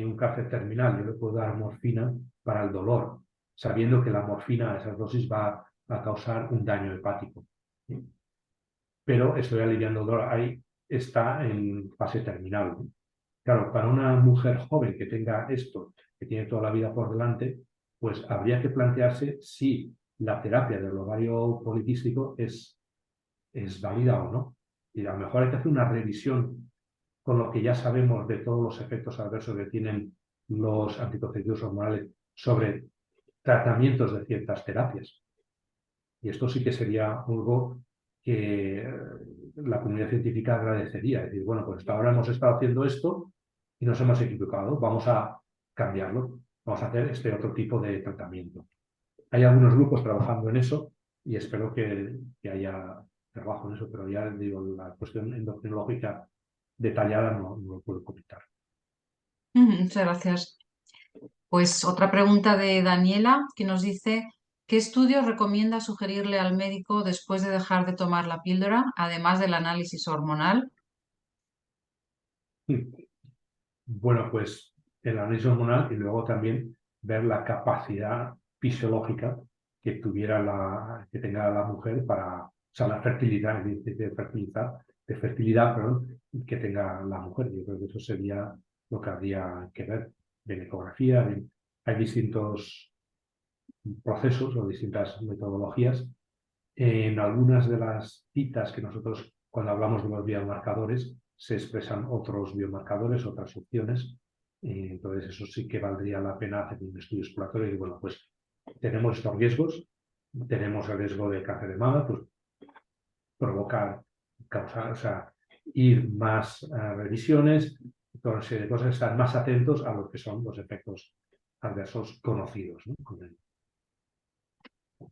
un cáncer terminal, yo le puedo dar morfina para el dolor, sabiendo que la morfina a esas dosis va a causar un daño hepático. ¿Sí? Pero estoy aliviando el dolor. Ahí está en fase terminal. Claro, para una mujer joven que tenga esto, que tiene toda la vida por delante, pues habría que plantearse si la terapia del ovario poliquístico es válida o no. Y a lo mejor hay que hacer una revisión con lo que ya sabemos de todos los efectos adversos que tienen los anticonceptivos hormonales sobre tratamientos de ciertas terapias. Y esto sí que sería algo que la comunidad científica agradecería. Es decir, bueno, pues hasta ahora hemos estado haciendo esto y nos hemos equivocado, vamos a cambiarlo, vamos a hacer este otro tipo de tratamiento. Hay algunos grupos trabajando en eso y espero que haya trabajo en eso, pero ya digo, la cuestión endocrinológica detallada no lo puedo comentar. Muchas gracias. Pues otra pregunta de Daniela que nos dice, ¿qué estudios recomienda sugerirle al médico después de dejar de tomar la píldora, además del análisis hormonal? Bueno, pues el análisis hormonal y luego también ver la capacidad fisiológica que tenga la mujer para, o sea, la fertilidad, de fertilidad, perdón, que tenga la mujer. Yo creo que eso sería lo que habría que ver. De ecografía, hay distintos procesos o distintas metodologías. En algunas de las citas que nosotros, cuando hablamos de los biomarcadores, se expresan otros biomarcadores, otras opciones. Entonces, eso sí que valdría la pena hacer un estudio exploratorio y, bueno, pues tenemos estos riesgos, tenemos el riesgo de cáncer de mama, pues provocar, causar, o sea, ir más a revisiones, toda una serie de cosas, estar más atentos a lo que son los efectos adversos conocidos, ¿no?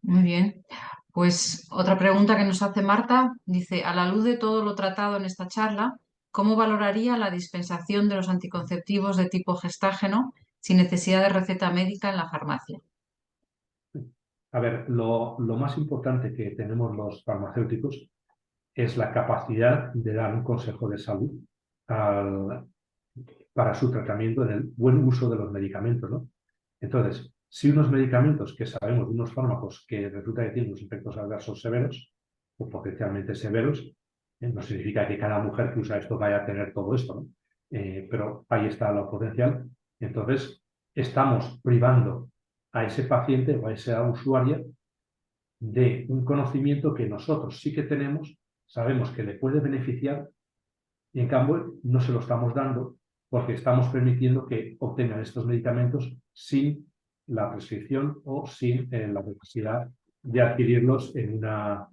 Muy bien. Pues otra pregunta que nos hace Marta dice, a la luz de todo lo tratado en esta charla, ¿cómo valoraría la dispensación de los anticonceptivos de tipo gestágeno sin necesidad de receta médica en la farmacia? A ver, lo más importante que tenemos los farmacéuticos es la capacidad de dar un consejo de salud para su tratamiento en el buen uso de los medicamentos, ¿no? Entonces, si unos medicamentos que sabemos, unos fármacos que resulta que tienen unos efectos adversos severos o potencialmente severos, no significa que cada mujer que usa esto vaya a tener todo esto, ¿no? Pero ahí está lo potencial. Entonces, estamos privando a ese paciente o a esa usuaria de un conocimiento que nosotros sí que tenemos, sabemos que le puede beneficiar y en cambio no se lo estamos dando porque estamos permitiendo que obtengan estos medicamentos sin la prescripción o sin la necesidad de adquirirlos en una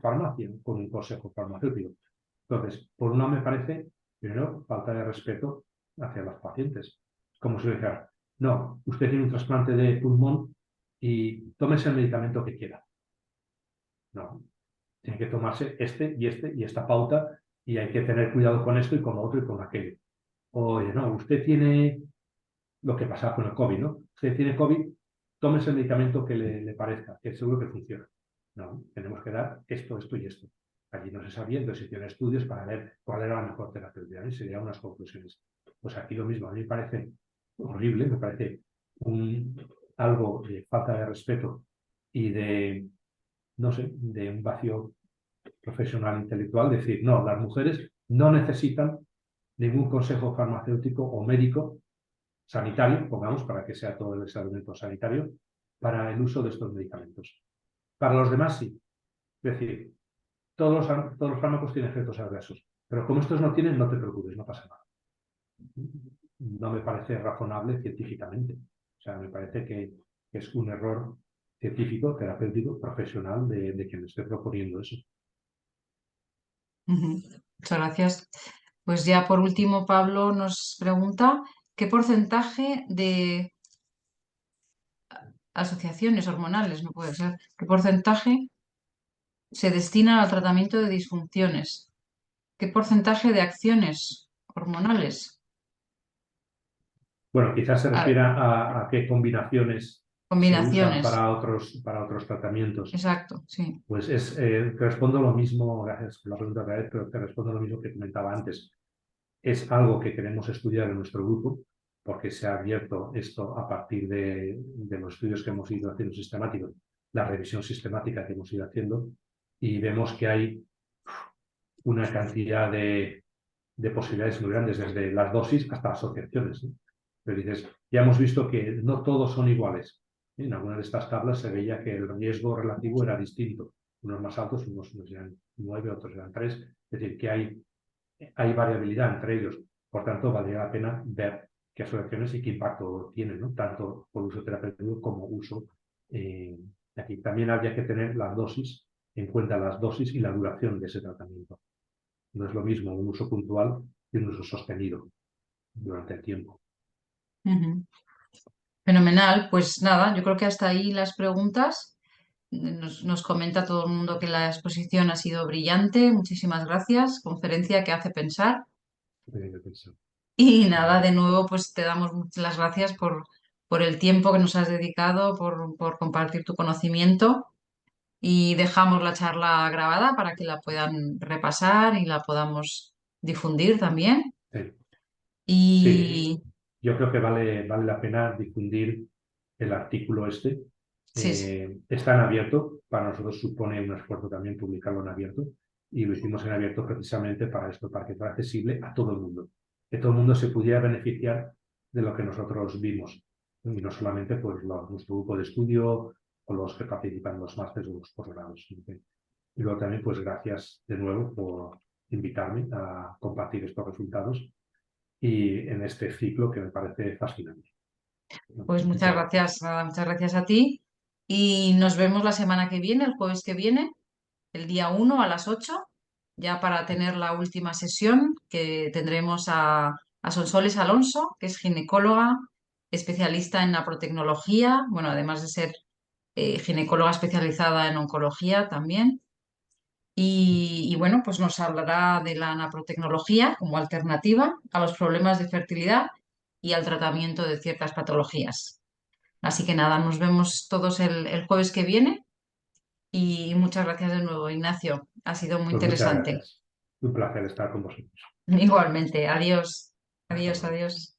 farmacia con un consejo farmacéutico. Entonces, por un lado me parece Primero, falta de respeto hacia los pacientes. Es como si dijera, no, usted tiene un trasplante de pulmón y tómese el medicamento que quiera. No, tiene que tomarse este y esta pauta y hay que tener cuidado con esto y con lo otro y con aquello. Oye, no, usted tiene lo que pasa con el COVID, ¿no? Usted tiene COVID, tómese el medicamento que le parezca, que seguro que funciona. No, tenemos que dar esto, esto y esto. Allí no se sabía, entonces se hicieron estudios para ver cuál era la mejor terapia y se dieron unas conclusiones. Pues aquí lo mismo, a mí me parece horrible, me parece algo de falta de respeto y de, no sé, de un vacío profesional intelectual, decir, no, las mujeres no necesitan ningún consejo farmacéutico o médico sanitario, pongamos, para que sea todo el elemento sanitario, para el uso de estos medicamentos. Para los demás sí. Es decir, todos los fármacos tienen efectos adversos, pero como estos no tienen, no te preocupes, no pasa nada. No me parece razonable científicamente. O sea, me parece que es un error científico, terapéutico, profesional de quien esté proponiendo eso. Muchas gracias. Pues ya por último, Pablo nos pregunta qué porcentaje de asociaciones hormonales, no puede ser, qué porcentaje se destina al tratamiento de disfunciones, qué porcentaje de acciones hormonales, Bueno, quizás se refiera a qué combinaciones se usan combinaciones. para otros tratamientos. Exacto, sí. Pues te respondo lo mismo, gracias por la pregunta, Gael, pero te respondo lo mismo que comentaba antes. Es algo que queremos estudiar en nuestro grupo, porque se ha abierto esto a partir de los estudios que hemos ido haciendo sistemáticos, la revisión sistemática que hemos ido haciendo, y vemos que hay una cantidad de posibilidades muy grandes, desde las dosis hasta asociaciones, ¿no? Pero dices, ya hemos visto que no todos son iguales. En algunas de estas tablas se veía que el riesgo relativo era distinto. Unos más altos, unos eran 9, otros eran 3. Es decir, que hay variabilidad entre ellos. Por tanto, valdría la pena ver qué asociaciones y qué impacto tienen, ¿no? Tanto por uso terapéutico como uso aquí. También habría que tener las dosis, en cuenta las dosis y la duración de ese tratamiento. No es lo mismo un uso puntual que un uso sostenido durante el tiempo. Ujú. Fenomenal. Pues nada, yo creo que hasta ahí las preguntas. Nos comenta todo el mundo que la exposición ha sido brillante. Muchísimas gracias. Conferencia que hace pensar. Y nada, de nuevo, pues te damos las gracias por el tiempo que nos has dedicado, por compartir tu conocimiento. Y dejamos la charla grabada para que la puedan repasar y la podamos difundir también. Sí. Sí, Y yo creo que vale la pena difundir el artículo este. sí, sí. Está en abierto, para nosotros supone un esfuerzo también publicarlo en abierto, y lo hicimos en abierto precisamente para esto, para que fuera accesible a todo el mundo, que todo el mundo se pudiera beneficiar de lo que nosotros vimos, y no solamente pues, nuestro grupo de estudio o los que participan en los másteres o los posgrados. Y luego también, pues gracias de nuevo por invitarme a compartir estos resultados y en este ciclo que me parece fascinante. Pues muchas Muchas gracias. gracias, nada, muchas gracias a ti. Y nos vemos la semana que viene, el jueves que viene, el día 1 a las 8, ya para tener la última sesión que tendremos a Sonsoles Alonso, que es ginecóloga, especialista en naprotecnología, bueno, además de ser ginecóloga especializada en oncología también. Y bueno, pues nos hablará de la naprotecnología como alternativa a los problemas de fertilidad y al tratamiento de ciertas patologías. Así que nada, nos vemos todos el jueves que viene y muchas gracias de nuevo, Ignacio. Ha sido muy Pues muchas interesante. gracias. Un placer estar con vosotros. Igualmente, adiós, Hasta adiós, luego. adiós.